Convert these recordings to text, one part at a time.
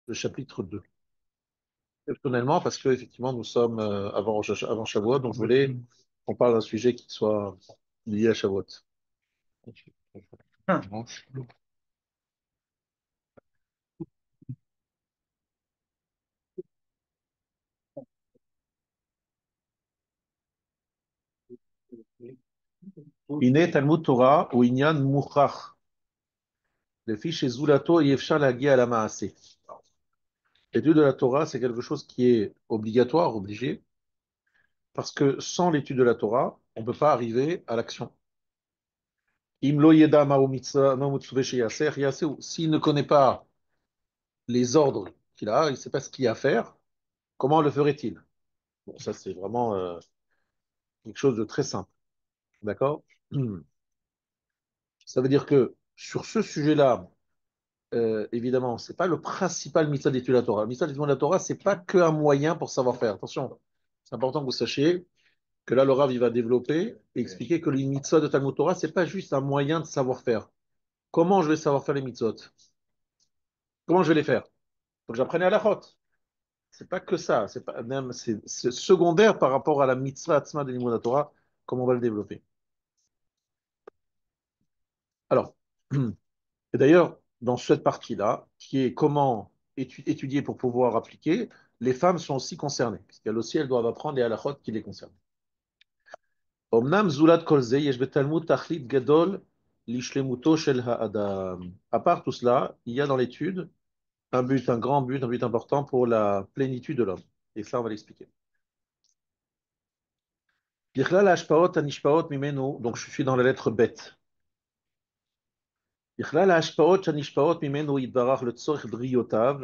le chapitre 2. Personnellement, parce que effectivement, nous sommes avant Shavuot, donc je voulais qu'on parle d'un sujet qui soit lié à Shavuot. Iné Talmud Torah ou Inyan Mouchach. Le fiche Zulato Yefshar Lagi à la Maaseh. L'étude de la Torah, c'est quelque chose qui est obligatoire, obligé, parce que sans l'étude de la Torah, on ne peut pas arriver à l'action. Im lo yeda ma'u mitzvah, ma mitzvah sheyaser, yaseu. S'il ne connaît pas les ordres qu'il a, il ne sait pas ce qu'il y a à faire, comment le ferait-il? Bon, ça, c'est vraiment quelque chose de très simple. D'accord? Ça veut dire que sur ce sujet-là, évidemment, c'est pas le principal mitzvah d'étude de la Torah. Le mitzvah d'étude de la Torah, c'est pas qu'un moyen pour savoir faire. Attention, c'est important que vous sachiez que là, le Rav, il va développer et expliquer que les mitzvot de Talmud Torah, c'est pas juste un moyen de savoir faire. Comment je vais savoir faire les mitzvot? Comment je vais les faire? Donc j'apprenne à la chôte. C'est pas que ça. C'est pas, même, c'est secondaire par rapport à la mitzvah atzma de l'Imoud Torah, comme on va le développer. Alors, et d'ailleurs, dans cette partie-là, qui est comment étudier pour pouvoir appliquer, les femmes sont aussi concernées, puisqu'elles aussi, elles doivent apprendre les halakhot qui les concernent. Omnam zulat kol ze, yesh betalmud tachlit gadol lishlemuto shel ha'adam. À part tout cela, il y a dans l'étude un but, un grand but, un but important pour la plénitude de l'homme. Et ça, on va l'expliquer. Yichlal hashpaot anishpaot mimenu, donc je suis dans la lettre bet. בכלל ההשפעות שנשפעות ממנו יתברך לצורך בריאותיו,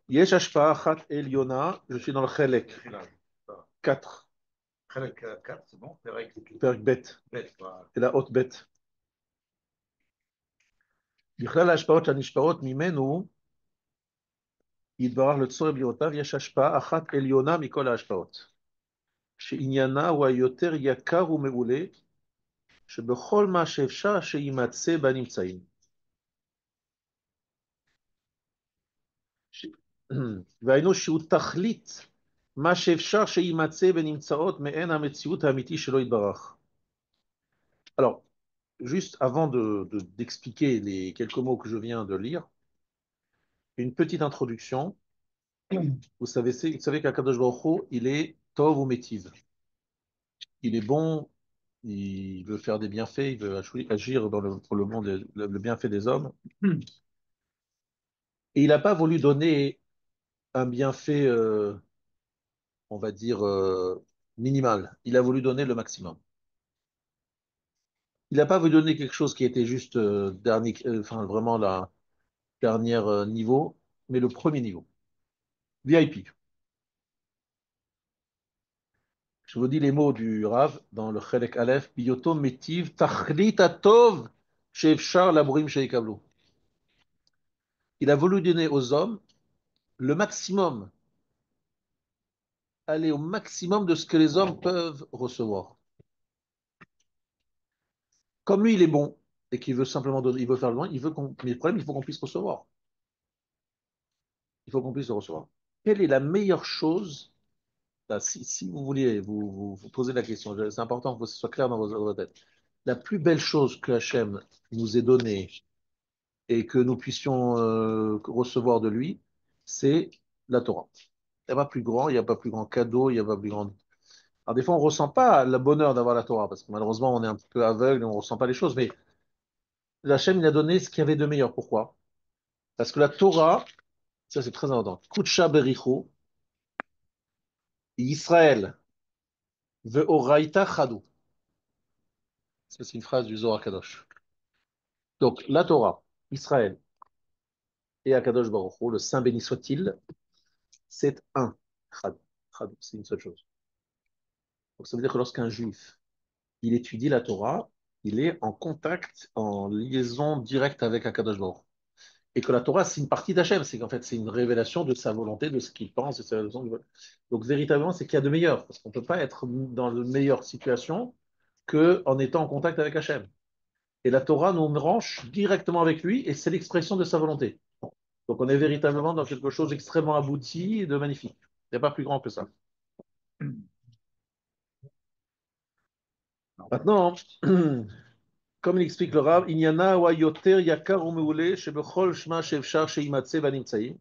יש השפעה אחת עליונה, je suis dans le חלק, 4, חלק 4, c'est bon, פרק ב', אלא אות ב'. בכלל ההשפעות שנשפעות ממנו יתברך לצורך בריאותיו, יש השפעה אחת עליונה מכל ההשפעות, שעניינה הוא היותר יקר ומעולה, שבכל מה שאפשר שימצא בנמצאים. והיינו שהוא תכלית מה שאפשר שיימצא ונמצאות מעין המציאות האמיתי שלו יתברך. Alors, juste avant d'expliquer les quelques mots que je viens de lire, une petite introduction. Vous savez qu'Akadosh Baruch Hu, il est Tov ou Métiv. Il est bon, il veut faire des bienfaits, il veut agir pour le monde, le bienfait des hommes. Et il n'a pas voulu donner un bienfait, on va dire, minimal. Il a voulu donner le maximum. Il n'a pas voulu donner quelque chose qui était juste dernier, enfin vraiment la dernière niveau, mais le premier niveau. VIP. Je vous dis les mots du Rav dans le Chelek Aleph, Biyoto Metiv Tachlit Atov Shefshar Labourim Sheikablu. Il a voulu donner aux hommes le maximum, aller au maximum de ce que les hommes peuvent recevoir. Comme lui, il est bon et qu'il veut simplement donner, il veut faire le bien, mais le problème, il faut qu'on puisse recevoir. Il faut qu'on puisse le recevoir. Quelle est la meilleure chose, là, si vous voulez vous poser la question, c'est important que ce soit clair dans votre tête. La plus belle chose que Hachem nous ait donnée et que nous puissions recevoir de lui, c'est la Torah. Il n'y a pas plus grand, il n'y a pas plus grand cadeau, il n'y a pas plus grand. Alors des fois, on ne ressent pas le bonheur d'avoir la Torah, parce que malheureusement, on est un petit peu aveugle et on ne ressent pas les choses, mais Hachem, il a donné ce qu'il y avait de meilleur. Pourquoi? Parce que la Torah, ça c'est très important, Kutsha Bericho, Israël, Ve'oraita Chadou. Ça, c'est une phrase du Zohar Kadosh. Donc, la Torah, Israël et Akadosh Baruch Hu, le Saint béni soit-il, c'est un. Chad. Chad, c'est une seule chose. Donc, ça veut dire que lorsqu'un juif, il étudie la Torah, il est en contact, en liaison directe avec Akadosh Baruch Hu. Et que la Torah, c'est une partie d'Hachem, c'est qu'en fait, c'est une révélation de sa volonté, de ce qu'il pense, de sa raison. Donc, véritablement, c'est qu'il y a de meilleur, parce qu'on ne peut pas être dans de meilleure situation qu'en étant en contact avec Hachem. Et la Torah nous branche directement avec lui, et c'est l'expression de sa volonté. Donc on est véritablement dans quelque chose d'extrêmement abouti et de magnifique. Il n'y a pas plus grand que ça. Maintenant, comme l'explique le Rav, Inyana wa yoter yakar umeule shebechol shma sheefshar sheimatze banimtsaim.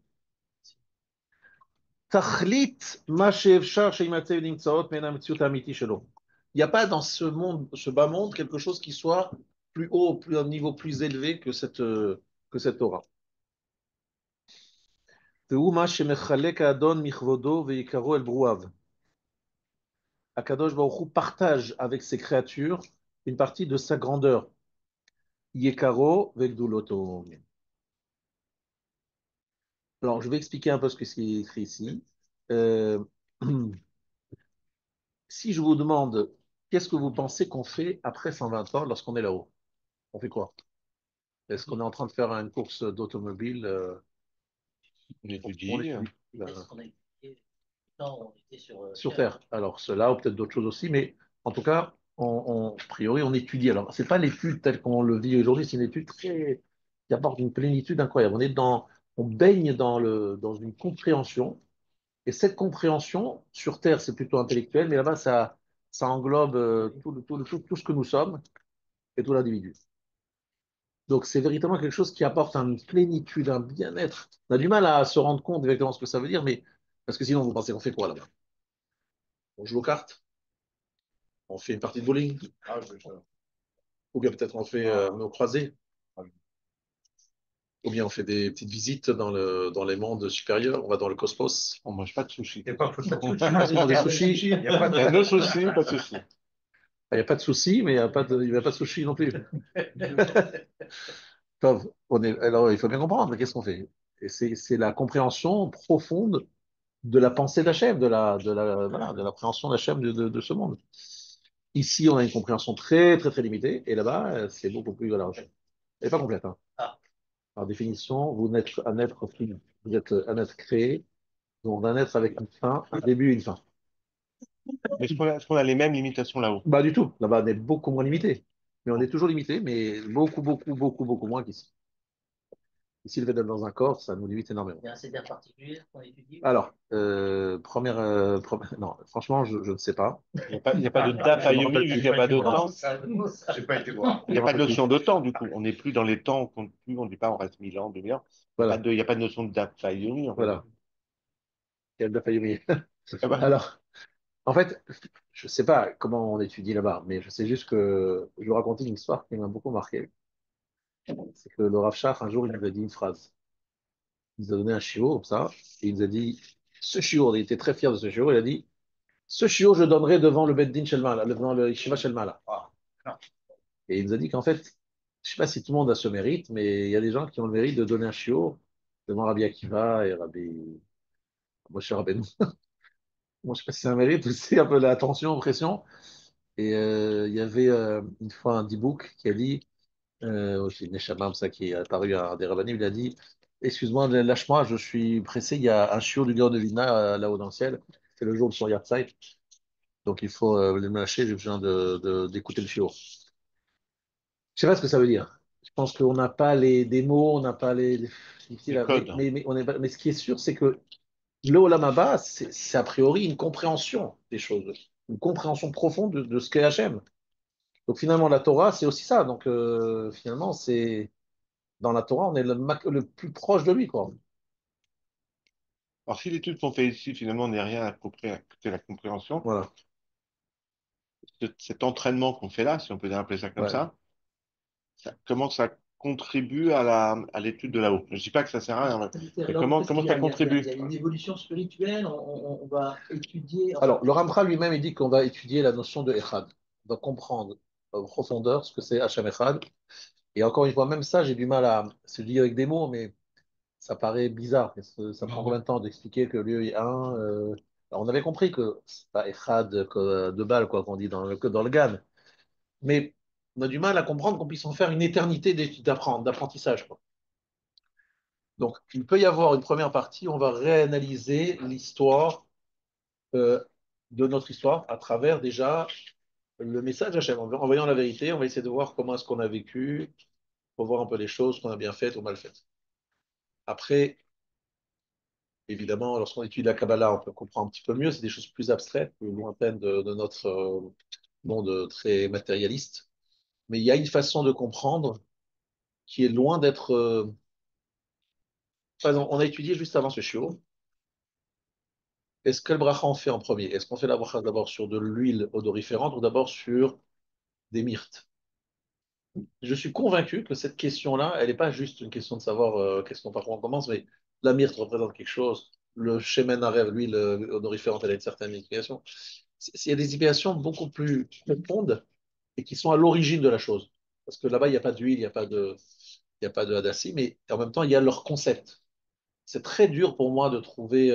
Tachlit ma sheefshar sheimatze banimtsaot mena metziut amiti shelo. Il n'y a pas dans ce monde, ce bas monde, quelque chose qui soit plus haut, plus, un niveau plus élevé que cette Torah. והוא מה שמחלק האדון מכבודו ויקרו אל ברואיו. Akadosh Baruch Hu partage avec ses créatures une partie de sa grandeur. Yekaro vegduloto. Alors, je vais expliquer un peu ce qui est écrit ici. Euh, si je vous demande, qu'est-ce que vous pensez qu'on fait après 120 ans lorsqu'on est là-haut? On fait quoi? Est-ce qu'on est en train de faire une course d'automobile On on étudie. étudie Peut-être qu'on a été, on était sur Terre. Alors, cela, ou peut-être d'autres choses aussi, mais en tout cas, a priori, on étudie. Alors, c'est pas l'étude telle qu'on le vit aujourd'hui, c'est une étude qui apporte une plénitude incroyable. On baigne dans une compréhension, et cette compréhension, sur Terre, c'est plutôt intellectuel, mais là-bas, ça englobe tout ce que nous sommes et tout l'individu. Donc, c'est véritablement quelque chose qui apporte une plénitude, un bien-être. On a du mal à se rendre compte exactement ce que ça veut dire, mais parce que sinon, vous pensez qu'on fait quoi là-bas? On joue aux cartes? On fait une partie de bowling, ou bien peut-être on fait nos croisés, ou bien on fait des petites visites dans les mondes supérieurs, on va dans le cosmos. On mange pas de sushi. Il n'y a pas de sushi. Ils mangent des sushis. Il n'y a pas Il y a de no sushi, pas de sushi. Il n'y a pas de souci, mais il y a pas de sushi non plus. Enfin, alors, il faut bien comprendre, qu'est-ce qu'on fait? Et c'est la compréhension profonde de la pensée d'Hachem, voilà, de l'appréhension d'Hachem de ce monde. Ici, on a une compréhension très, très, très limitée, et là-bas, c'est beaucoup plus large. Elle n'est pas complète, hein. Ah, Par définition, vous n'êtes un être fini. Vous êtes un être créé, donc un être avec une fin, un début et une fin. Mais est-ce qu'on a les mêmes limitations là-haut? Bah du tout. Là-bas, on est beaucoup moins limité. Mais on est toujours limité, mais beaucoup, beaucoup, beaucoup, beaucoup moins qu'ici. Ici, le fait d'être dans un corps, ça nous limite énormément. il y a un CDR particulier qu'on étudie. Alors, non, franchement, je ne sais pas. Il y a pas de date à Je me rappelle Yomi vu plus. qu'il n'y a pas de Non, temps. j'ai pas été voir. Il n'y a pas de notion de temps, du coup. On n'est plus dans les temps, on compte plus, on ne dit pas on reste 1000 ans, 2000 ans. Voilà, Il y a pas de notion de date à Yomi, en fait. voilà. Il y a de la failli. Ah bah, Alors, en fait, je ne sais pas comment on étudie là-bas, mais je sais juste que je vais raconter une histoire qui m'a beaucoup marqué. C'est que le Rav Shach, un jour, il nous a dit une phrase. Il nous a donné un chiot, comme ça, et il nous a dit, ce chiot, il était très fier de ce chiot, il a dit, ce chiot, je donnerai devant le Beddin Shelmala, devant le Yeshiva Shelmala. Ah, Et il nous a dit qu'en fait, je ne sais pas si tout le monde a ce mérite, mais il y a des gens qui ont le mérite de donner un chiot devant Rabbi Akiva et Rabbi Moshe Rabbeinu. Moi, je sais pas si c'est un mérite ou si c'est un peu la tension, pression. Et il y avait une fois un dibouk qui a dit, c'est Neshamam, ça qui est apparu à un des rabbinim, il a dit, excuse-moi, lâche-moi, je suis pressé, il y a un chiot du Gaon de Vilna là-haut dans le ciel, c'est le jour de son Yahrzeit, donc il faut le lâcher, j'ai besoin d'écouter le chiot. Je sais pas ce que ça veut dire. Je pense qu'on n'a pas des mots, on n'a pas difficiles les codes. mais ce qui est sûr, c'est que le Olam Haba, c'est a priori une compréhension des choses, une compréhension profonde de ce qu'est Hachem. Donc finalement, la Torah, c'est aussi ça. Donc finalement, c'est dans la Torah, on est le plus proche de lui, quoi. Alors, si l'étude qu'on fait ici, finalement, n'est rien à côté la compréhension, Voilà. cet entraînement qu'on fait là, si on peut appeler ça comme Ouais. comment ça contribue à l'étude de là-haut? Je ne dis pas que ça sert à rien, mais Alors, comment ça contribue? il y a une évolution spirituelle, on va étudier. Enfin, Alors, le Ramchal lui-même, il dit qu'on va étudier la notion de Echad. On va comprendre en profondeur ce que c'est Hachem Echad. Et encore une fois, même ça, j'ai du mal à se dire avec des mots, mais ça paraît bizarre. Parce que ça prend combien de temps d'expliquer que Dieu est un alors, on avait compris que c'est pas Echad de balle, quoi, qu'on dit dans le Gan. Mais on a du mal à comprendre qu'on puisse en faire une éternité d'apprentissage, quoi. Donc, il peut y avoir une première partie, on va réanalyser l'histoire euh, de notre histoire à travers déjà le message d'Hachem. En voyant la vérité, on va essayer de voir comment est-ce qu'on a vécu, pour voir un peu les choses qu'on a bien faites ou mal faites. Après, évidemment, lorsqu'on étudie la Kabbalah, on peut comprendre un petit peu mieux. C'est des choses plus abstraites, plus lointaines de notre monde très matérialiste. Mais il y a une façon de comprendre qui est loin d'être. Par exemple, on a étudié juste avant ce shiur. Est-ce que le bracha on fait en premier? Est-ce qu'on fait la bracha d'abord sur de l'huile odoriférante ou d'abord sur des myrtes? Je suis convaincu que cette question-là, elle n'est pas juste une question de savoir qu'est-ce qu'on par quoi on commence, mais la myrte représente quelque chose. Le shemen arev, l'huile odoriférante, elle a une certaine signification. Il y a des significations beaucoup plus profondes et qui sont à l'origine de la chose. Parce que là-bas, il n'y a pas d'huile, il y a pas de hadassim, mais en même temps, il y a leur concept. C'est très dur pour moi de trouver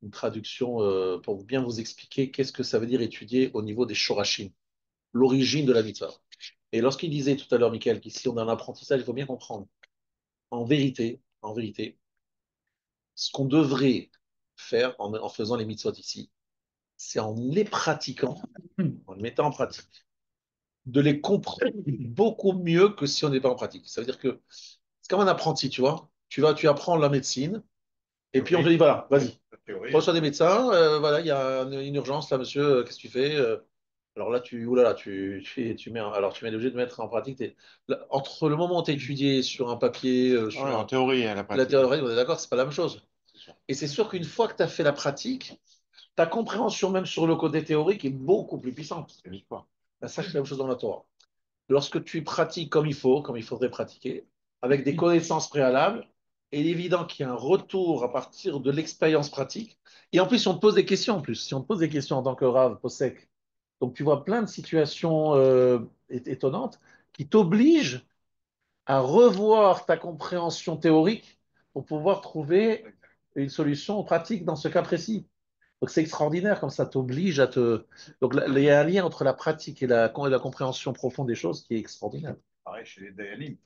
une traduction pour bien vous expliquer qu'est-ce que ça veut dire étudier au niveau des shorashim, l'origine de la mitzvah. Et lorsqu'il disait tout à l'heure, Michael, qu'ici on a un apprentissage, il faut bien comprendre. En vérité, ce qu'on devrait faire en faisant les mitzvot ici, c'est en les pratiquant, en les mettant en pratique, de les comprendre beaucoup mieux que si on n'est pas en pratique. Ça veut dire que c'est comme un apprenti, tu vois. Tu apprends la médecine, et puis on te Théorie. dit, voilà, vas-y, La théorie. reçois des médecins, voilà, il y a une urgence là, monsieur, qu'est-ce que tu fais? Alors là, oulala, alors tu es obligé de mettre en pratique. Là, entre le moment où tu as étudié sur un papier, Ouais, sur en théorie, elle a pas la de... théorie, on est d'accord, c'est pas la même chose. C'est sûr. Et c'est sûr qu'une fois que tu as fait la pratique, ta compréhension même sur le côté théorique est beaucoup plus puissante. C'est l'histoire. Ben, ça, c'est la même chose dans la Torah. Lorsque tu pratiques comme il faut, comme il faudrait pratiquer, avec des connaissances préalables, il est évident qu'il y a un retour à partir de l'expérience pratique. Et en plus, si on te pose des questions, en plus, si on te pose des questions en tant que Rav, Posek, donc tu vois plein de situations étonnantes qui t'obligent à revoir ta compréhension théorique pour pouvoir trouver une solution pratique dans ce cas précis. Donc c'est extraordinaire, comme ça t'oblige à te... Donc il y a un lien entre la pratique et la compréhension profonde des choses qui est extraordinaire. Pareil chez les Dayanim.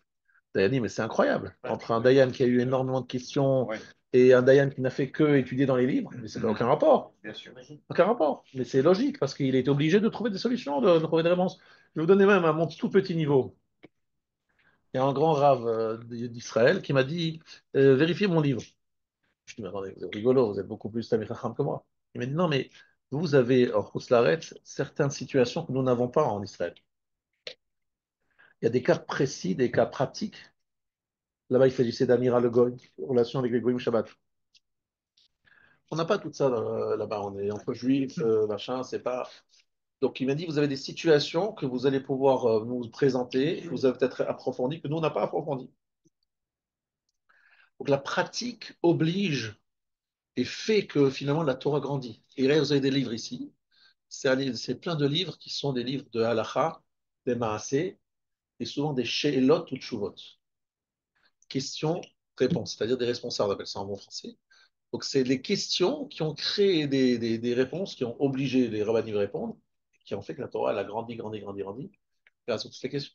Dayanim, mais c'est incroyable. Ouais, Entre un Dayan qui a eu énormément de questions ouais, et un Dayan qui n'a fait que étudier dans les livres, mais ça n'a aucun rapport. bien sûr. Aucun rapport. Mais c'est logique parce qu'il est obligé de trouver des solutions, de trouver des réponses. Je vais vous donner même à mon tout petit niveau. Il y a un grand rave d'Israël qui m'a dit vérifiez mon livre. Je dis mais attendez, vous êtes rigolo, vous êtes beaucoup plus Tamil Chacham que moi. Il m'a dit non, mais vous avez en Khoslaret certaines situations que nous n'avons pas en Israël. Il y a des cas précis, des cas pratiques. Là-bas, il s'agissait d'Amira le Goy, relation avec les Goyim Shabbat. On n'a pas tout ça là-bas. On est entre juifs, machin, c'est pas. Donc il m'a dit vous avez des situations que vous allez pouvoir nous présenter, que vous avez peut-être approfondies, que nous on n'a pas approfondies. Donc la pratique oblige et fait que finalement la Torah grandit. Et là, vous avez des livres ici. C'est plein de livres qui sont des livres de halacha, des maasé, et souvent des she'elot ou tshuvot. Questions, réponses, c'est-à-dire des responsables, on appelle ça en bon français. Donc c'est des questions qui ont créé des réponses, qui ont obligé les rabbinim à répondre, et qui ont fait que la Torah elle a grandi, grandi, grandi, grandi, grâce à toutes ces questions.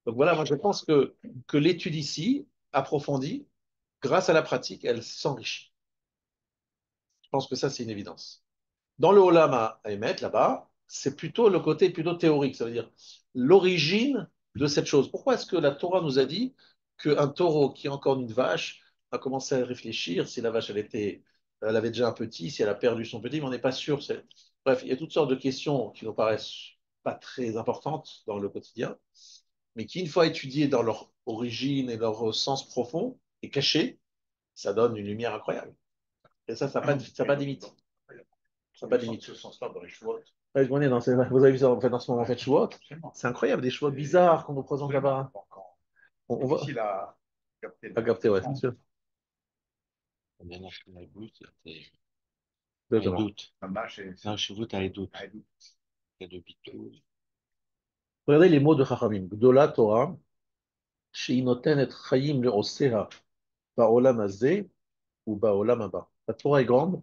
Donc voilà, moi je pense que l'étude ici, approfondie, grâce à la pratique, elle s'enrichit. Je pense que ça, c'est une évidence. Dans le Olam à émettre, là-bas, c'est plutôt le côté plutôt théorique, ça veut dire l'origine de cette chose. Pourquoi est-ce que la Torah nous a dit qu'un taureau qui est encore une vache a commencé à réfléchir si la vache elle avait déjà un petit, si elle a perdu son petit, mais on n'est pas sûr. Bref, il y a toutes sortes de questions qui nous paraissent pas très importantes dans le quotidien, mais qui, une fois étudiées dans leur origine et leur sens profond et caché, ça donne une lumière incroyable. Et ça n'a pas de limite. Ça n'a pas de limite. Ce sens-là dans les chouettes. Ouais, vous avez vu ça en fait, dans ce moment, en fait, Shavuot. C'est incroyable, des choix bizarres qu'on nous présente là-bas. On va Difficile à capter. à capter, ouais, c'est sûr. Maintenant, je suis Exactement. doute. Mamash et Non, chez vous, tu as les doutes. Haïdou. Il y a de bitou. Regardez les mots de Chachamim. Gdola Torah, she'i notenet chayim le'oseha ba'olam hazeh ou ba'olam haba. La Torah est grande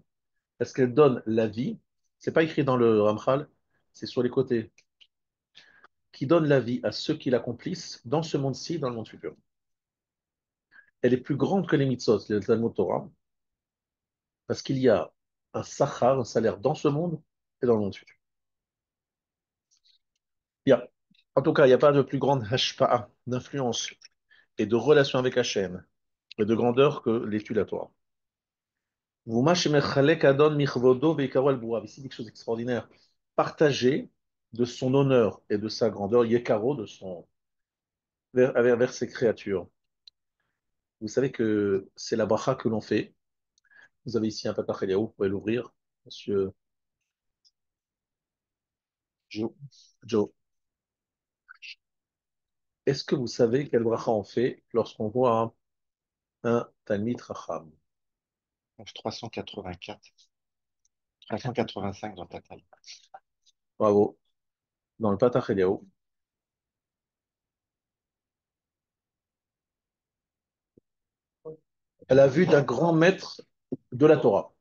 parce qu'elle donne la vie. C'est pas écrit dans le Ramchal, c'est sur les côtés. Qui donne la vie à ceux qui l'accomplissent dans ce monde-ci, dans le monde futur. Elle est plus grande que les mitzvot, le Talmud Torah, parce qu'il y a un sachar, un salaire dans ce monde et dans le monde futur. Il y a, en tout cas, il n'y a pas de plus grande hashpa'a, d'influence et de relation avec Hachem et de grandeur que l'étude la Torah. Ici, quelque chose d'extraordinaire. Partager de son honneur et de sa grandeur, Yekaro, de son, vers ses créatures. Vous savez que c'est la bracha que l'on fait. Vous avez ici un Patach Eliaou, vous pouvez l'ouvrir, monsieur Joe, Joe. Est-ce que vous savez quelle bracha on fait lorsqu'on voit un Talmid Racham? page 384, 385 dans ta taille. Bravo. Dans le Patach Eliaou. À la vue d'un grand maître de la Torah.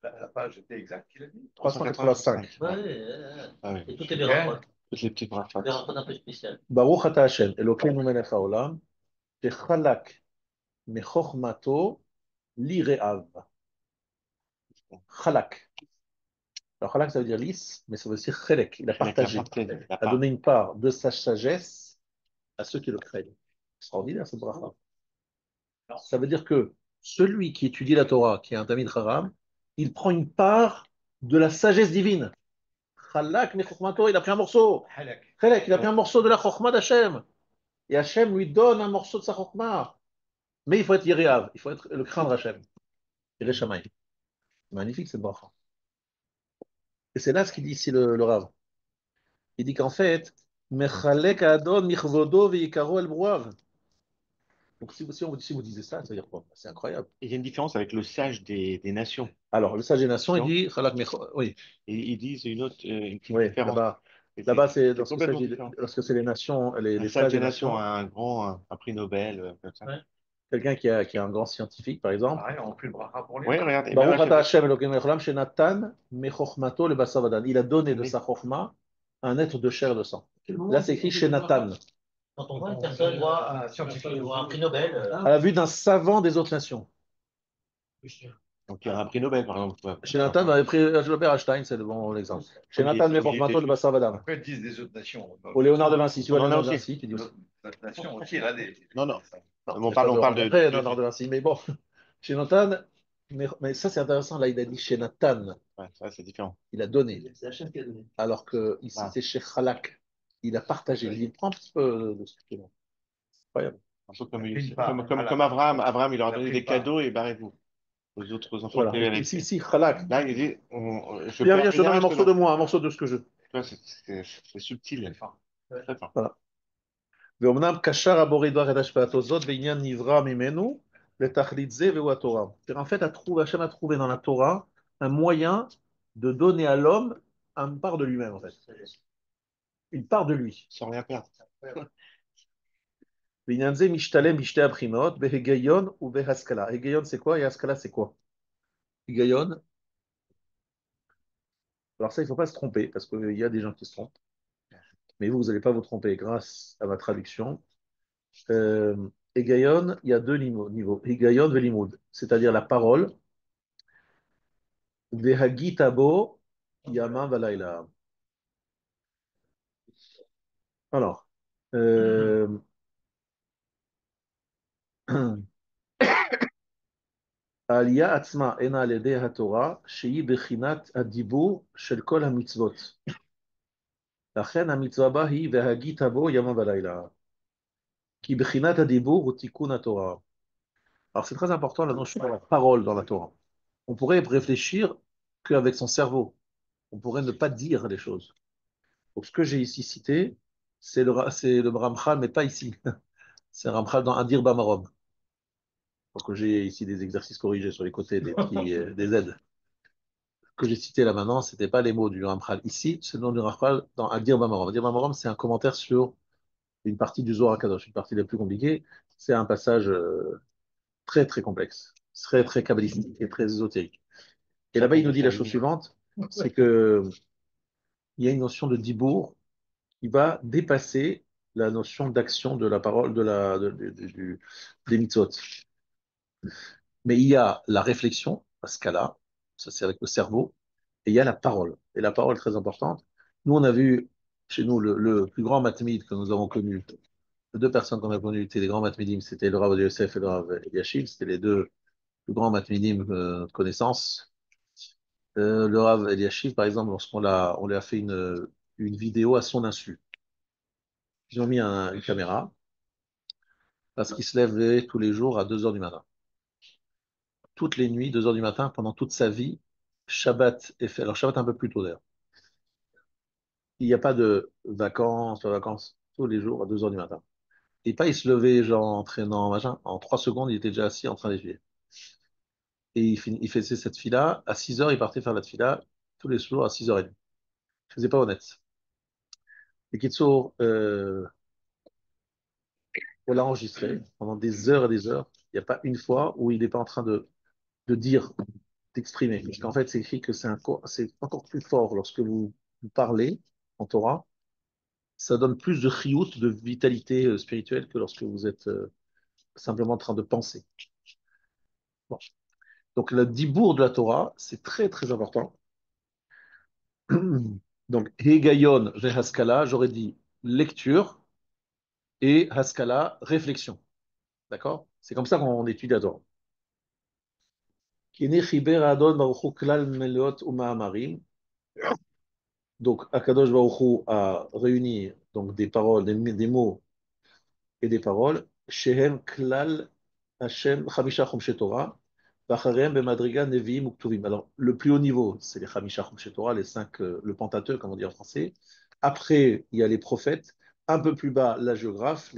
La page était exacte, il a dit. 385. Ouais, Ah oui. et toutes les brachot. Toutes les petites brachot. Des brachot un peu spéciales. Baruch ata Hashem, Elokeinu melech haolam, shechalak mechokmato lire'av. Chalak. Alors, chalak, ça veut dire lisse, mais ça veut dire chelek. Il a partagé, a donné une part de sa sagesse à ceux qui le craignent. Extraordinaire, cette bracha. Ça veut dire que celui qui étudie la Torah, qui est un Tamid Haram, il prend une part de la sagesse divine. Chalak mechokmato, il a pris un morceau. Halak. Chelek, il a pris un morceau de la chokma d'Hachem. Et Hachem lui donne un morceau de sa chokma. Mais il faut être Yéréav, il faut être le craindre Hachem. Yéré Shamaï. Magnifique cette bracha. Et c'est là ce qu'il dit ici le Rav. Il dit qu'en fait, Mechalek Adon Michvodo Veikaro El Brouav. Donc si vous disiez ça, ça veut dire quoi? C'est incroyable. Il y a une différence avec le sage des nations. Alors, le sage des nations, il Non. dit Chalak Mecho. Oui, Et ils disent une petite oui, différence. là-bas. Et Là-bas, c'est complètement différent. lorsque c'est les nations, les Un sages sage des des nations nations, a un prix Nobel, comme ça. Ouais. quelqu'un qui est un grand scientifique, par exemple. Pareil, on fait le bracha pour les Oui, autres. regarde. Et même Baruch ata Hachem, Hashem Elokeinu Mecholam Shenatan Mechochmato le Basavadan. Il a donné de sa chokhma un être de chair et de sang. Là, c'est écrit Shenatan. Quand on voit une personne, voit un scientifique, il voit un prix Nobel. À la vue d'un savant des autres nations. donc il y a un prix Nobel, par exemple. Chez Nathan, avait pris Albert Einstein, c'est le bon exemple. Chez Nathan, mais Chokhmato le Basavadan. Après, ils disent des autres nations. Au Léonard de Vinci, tu vois On en a Léonard de aussi. Vinci, tu dis aussi. Notre nation aussi, elle a des. Non, non. Non, On parle de. après, Léonard de Vinci, mais bon, chez Nathan, mais ça c'est intéressant, là il a dit chez Nathan, Ouais, ça, c'est différent. il a donné, C'est Hachem qui a donné. alors que ici Ah. c'est chez Khalak, il a partagé, il prend un petit peu de ce qu'il a. Incroyable. Un peu comme, Il part. comme Abraham. Abraham, il leur a Il a donné pris des part. cadeaux et barrez-vous. Aux autres enfants Voilà, qui avaient ici Khalak. Là, il dit je Viens, peux viens, je te donne un rien, morceau de moi, un morceau de ce que je. Tu vois, c'est subtil. Très fin. Voilà. ואומנם קשר הבורא יתברך את השפעתו זאת בעניין נברא ממנו לתכלית זה והוא התורה. En fait, Hachem a trouvé dans la Torah un moyen de donner à l'homme une part de lui-même, en fait. Une part de lui. Sans rien perdre. בעניין זה משתלם בשתי הבחינות, בהיגיון ובהשכלה. היגיון c'est quoi et השכלה c'est quoi? היגיון, alors ça il ne faut pas se tromper, parce qu'il y a des gens qui se trompent, mais vous n'allez pas vous tromper grâce à ma traduction. Higayon, il y a deux niveaux. Higayon velimud, c'est-à-dire la parole. Vehagitabo yama valayla. Alors, העלייה עצמה אינה על ידי התורה, שהיא בחינת הדיבור של כל המצוות. לכן המצווה בה היא והגית בו ימה ולילה. כי בחינת הדיבור הוא תיקון התורה. Alors c'est très important la notion de la parole dans la Torah. On pourrait réfléchir qu'avec son cerveau. On pourrait ne pas dire les choses. Donc ce que j'ai ici cité, c'est le Ramchal, mais pas ici. C'est un Ramchal dans Adir Bamarom. Donc j'ai ici des exercices corrigés sur les côtés des petits des aides. Ce que j'ai cité là maintenant, ce n'était pas les mots du Ramchal. Ici, c'est le nom du Ramchal dans Adir Bamarom. Adir Bamarom, c'est un commentaire sur une partie du Zohar HaKadosh, une partie la plus compliquée. C'est un passage très très complexe, très très kabbalistique et très ésotérique. Et là-bas, il nous dit la chose suivante, c'est que il y a une notion de dibour qui va dépasser la notion d'action de la parole des mitzvot. Mais il y a la réflexion, à ce cas-là, ça c'est avec le cerveau, et il y a la parole. Et la parole est très importante. Nous, on a vu chez nous le plus grand matmid que nous avons connu, deux personnes qu'on a connues étaient des grands matmédim, c'était le Rav Yosef et le Rav Eliashib, c'était les deux plus grands matmédim de connaissance. Le Rav Eliashib, par exemple, on lui a fait une vidéo à son insu. Ils ont mis une caméra parce qu'il se lèvait tous les jours à 2 heures du matin. Toutes les nuits, 2 heures du matin, pendant toute sa vie, Shabbat est fait. Alors Shabbat un peu plus tôt d'ailleurs. Il n'y a pas de vacances, pas de vacances, tous les jours à 2 heures du matin. Et pas il se levait genre en entraînant, machin. En 3 secondes, il était déjà assis en train d'étudier. Et il faisait cette fila. À 6 heures, il partait faire la fila tous les jours à 6h30. Je faisais pas honnête. Et Kitsour, on l'a enregistré pendant des heures et des heures. Il n'y a pas une fois où il n'est pas en train de dire, d'exprimer. Parce qu'en fait, c'est écrit que c'est encore plus fort lorsque vous parlez en Torah. Ça donne plus de chiout, de vitalité spirituelle que lorsque vous êtes simplement en train de penser. Bon. Donc, le dibour de la Torah, c'est très, très important. Donc, Hegayon Haskala, j'aurais dit lecture et Haskala, réflexion. D'accord? C'est comme ça qu'on étudie la Torah. Kine Chiber Adon Baruch Hu Klal Melot Uma'amarim. Donc, Akadosh Baruch Hu a réuni donc, des paroles, des mots et des paroles. Shehem Klal Hashem Chamisha Chomshe Torah. Bacharem Bemadriga Nevi'im Uktuvim. Alors, le plus haut niveau, c'est les Chamisha Chomshe Torah, les cinq, le Pentateuque, comme on dit en français. Après, il y a les prophètes. Un peu plus bas, les hagiographes.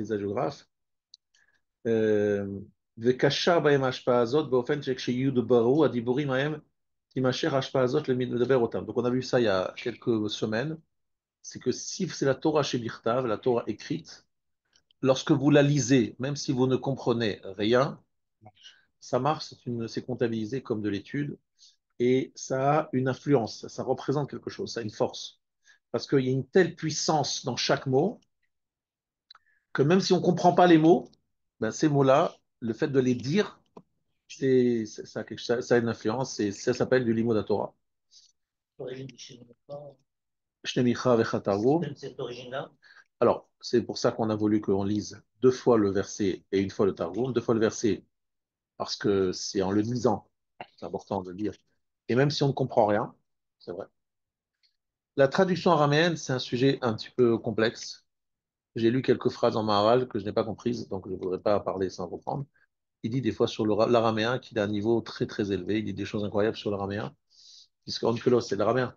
וקשר בהם ההשפעה הזאת באופן שכשיודברו הדיבורים ההם תימשך ההשפעה הזאת לדבר אותם. Donc on a vu ça il y a quelques semaines, c'est que si c'est la Torah Shebichtav, la Torah écrite, lorsque vous la lisez, même si vous ne comprenez rien, ça marche, c'est comptabilisé comme de l'étude et ça a une influence, ça représente quelque chose, ça a une force. Parce qu'il y a une telle puissance dans chaque mot que même si on ne comprend pas les mots, ben ces mots-là, le fait de les dire, ça a une influence et ça s'appelle du limud Torah. Origine du Shinra, Shnemicha vechatargum. cette origine-là. Alors, c'est pour ça qu'on a voulu qu'on lise 2 fois le verset et 1 fois le Targum. 2 fois le verset, parce que c'est en le lisant, c'est important de le lire. Et même si on ne comprend rien, c'est vrai. La traduction araméenne, c'est un sujet un petit peu complexe. J'ai lu quelques phrases en Maharal que je n'ai pas comprises, donc je ne voudrais pas parler sans reprendre. Il dit des fois sur l'araméen qu'il a un niveau très très élevé. Il dit des choses incroyables sur l'araméen. Puisque Onkelos, c'est l'araméen.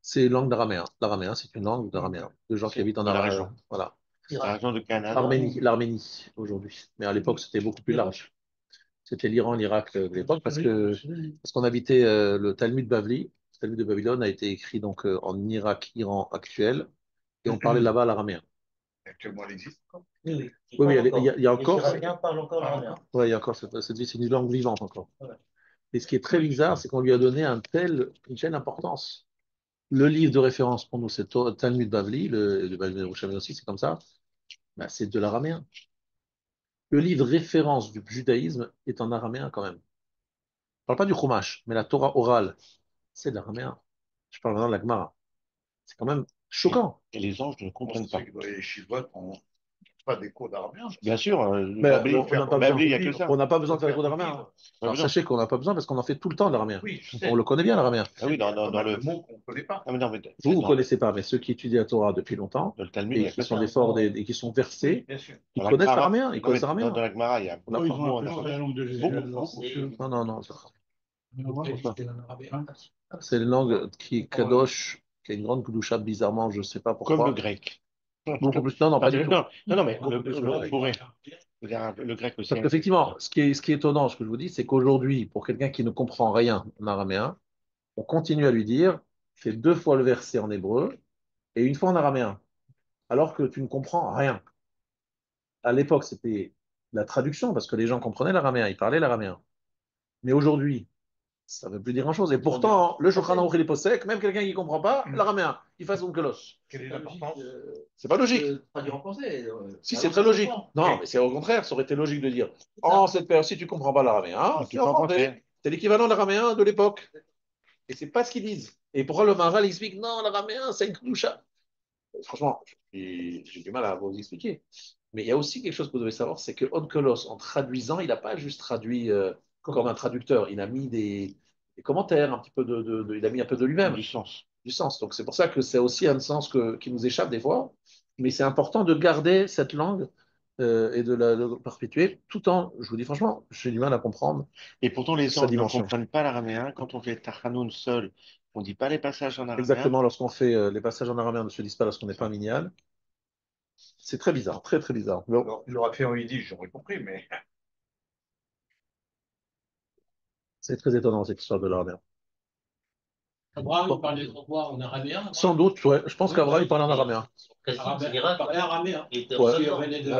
C'est une langue d'araméen. L'araméen, c'est une langue d'araméen. De gens qui habitent en de la Araméen. région. Voilà. La région de Canada. L'Arménie aujourd'hui. Mais à l'époque, c'était beaucoup plus large. C'était l'Iran, l'Irak de l'époque, parce qu'on habitait le Talmud Bavli. Le Talmud de Babylone a été écrit donc en Irak, Iran actuel, et on parlait là-bas l'araméen. Actuellement, elle existe encore. Oui, Oui, il y a encore. Les Irakiens parlent encore l'araméen. Oui, il y a encore c'est une langue vivante encore. Ouais. Et ce qui est très bizarre, c'est qu'on lui a donné une telle importance. Le livre de référence pour nous, c'est Talmud Bavli, le Bavli Yerushalmi aussi, c'est comme ça. Ben, c'est de l'araméen. Le livre référence du judaïsme est en araméen quand même. Je parle pas du Chumash, mais la Torah orale, c'est de l'araméen. Je parle maintenant de la Gemara. C'est quand même choquant. Et les anges ne comprennent pas. Dans les Chinois, on n'a pas des cours d'araméen. Bien sûr, le Mais Babli, on n'a pas Babli, il n'y a besoin, que ça. on n'a pas besoin de faire des cours Faire d'araméen. vivre. Pas Alors besoin. sachez qu'on n'a pas besoin parce qu'on en fait tout le temps de l'araméen. Oui, je sais. On le connaît bien l'araméen. Ah oui, dans On a le. des mots qu'on ne connaît pas. Ah, mais non, mais Vous ne dans connaissez pas, mais ceux qui étudient la Torah depuis longtemps le Talmud, il y et a qui que sont ça. des forts et qui sont versés, Bien sûr. ils Dans la connaissent Gemara- l'araméen. Ils non, connaissent mais l'araméen. dans la Gemara, il y a On a beaucoup pas- de mots en C'est arabe. la langue de Jésus. Non, non, non. C'était un arabe. C'est une langue qui est kadosh, qui a une grande kudusha bizarrement, je ne sais pas Comme le pourquoi. grec. Beaucoup plus. Non, non, pas du tout. Non, non, mais Beaucoup plus que le on grec. pourrait. Le grec aussi. Parce qu'effectivement, ce qui est étonnant, ce que je vous dis, c'est qu'aujourd'hui, pour quelqu'un qui ne comprend rien en araméen, on continue à lui dire, fais 2 fois le verset en hébreu et 1 fois en araméen, alors que tu ne comprends rien. À l'époque, c'était la traduction, parce que les gens comprenaient l'araméen, ils parlaient l'araméen. Mais aujourd'hui, ça ne veut plus dire grand-chose. Et pourtant, le Shulchan Aruch il est possèque, même quelqu'un qui ne comprend pas l'araméen, il fasse son kelos. Quelle est l'importance? C'est pas logique. Traduire en français. Si, c'est très logique. Non, mais c'est au contraire, ça aurait été logique de dire, en cette période, si tu ne comprends pas l'araméen, Tu c'est en peux en français. français. C'est l'équivalent de l'araméen de l'époque. Et c'est pas ce qu'ils disent. Et pourquoi le Maharal explique, non, l'araméen, c'est une kdusha. franchement, j'ai du mal à vous expliquer. Mais il y a aussi quelque chose que vous devez savoir, c'est que Onkelos, en traduisant, il n'a pas juste traduit comme un traducteur, il a mis des commentaires, un petit peu il a mis un peu de lui-même, Du sens. du sens. Donc c'est pour ça que c'est aussi un sens qui nous échappe des fois, mais c'est important de garder cette langue et de la de perpétuer, tout en, je vous dis franchement, j'ai du mal à comprendre Et pourtant, les sa anges ne dimension. comprennent pas l'araméen. Quand on fait Tachanoun seul, on ne dit pas les passages en araméen. Exactement, lorsqu'on fait les passages en araméen, ne se disent pas lorsqu'on n'est pas minyan. C'est très bizarre, très très bizarre. Bon, Alors, il l'aurait fait en yiddish, j'aurais compris, mais c'est très étonnant cette histoire de l'araméen. Abraham, il parlait de quoi en araméen? Sans doute, ouais. Je pense Oui, qu'Abraham, il oui. parle en araméen. Araméen, il parlait araméen. Il était Ouais. Qui observant venait de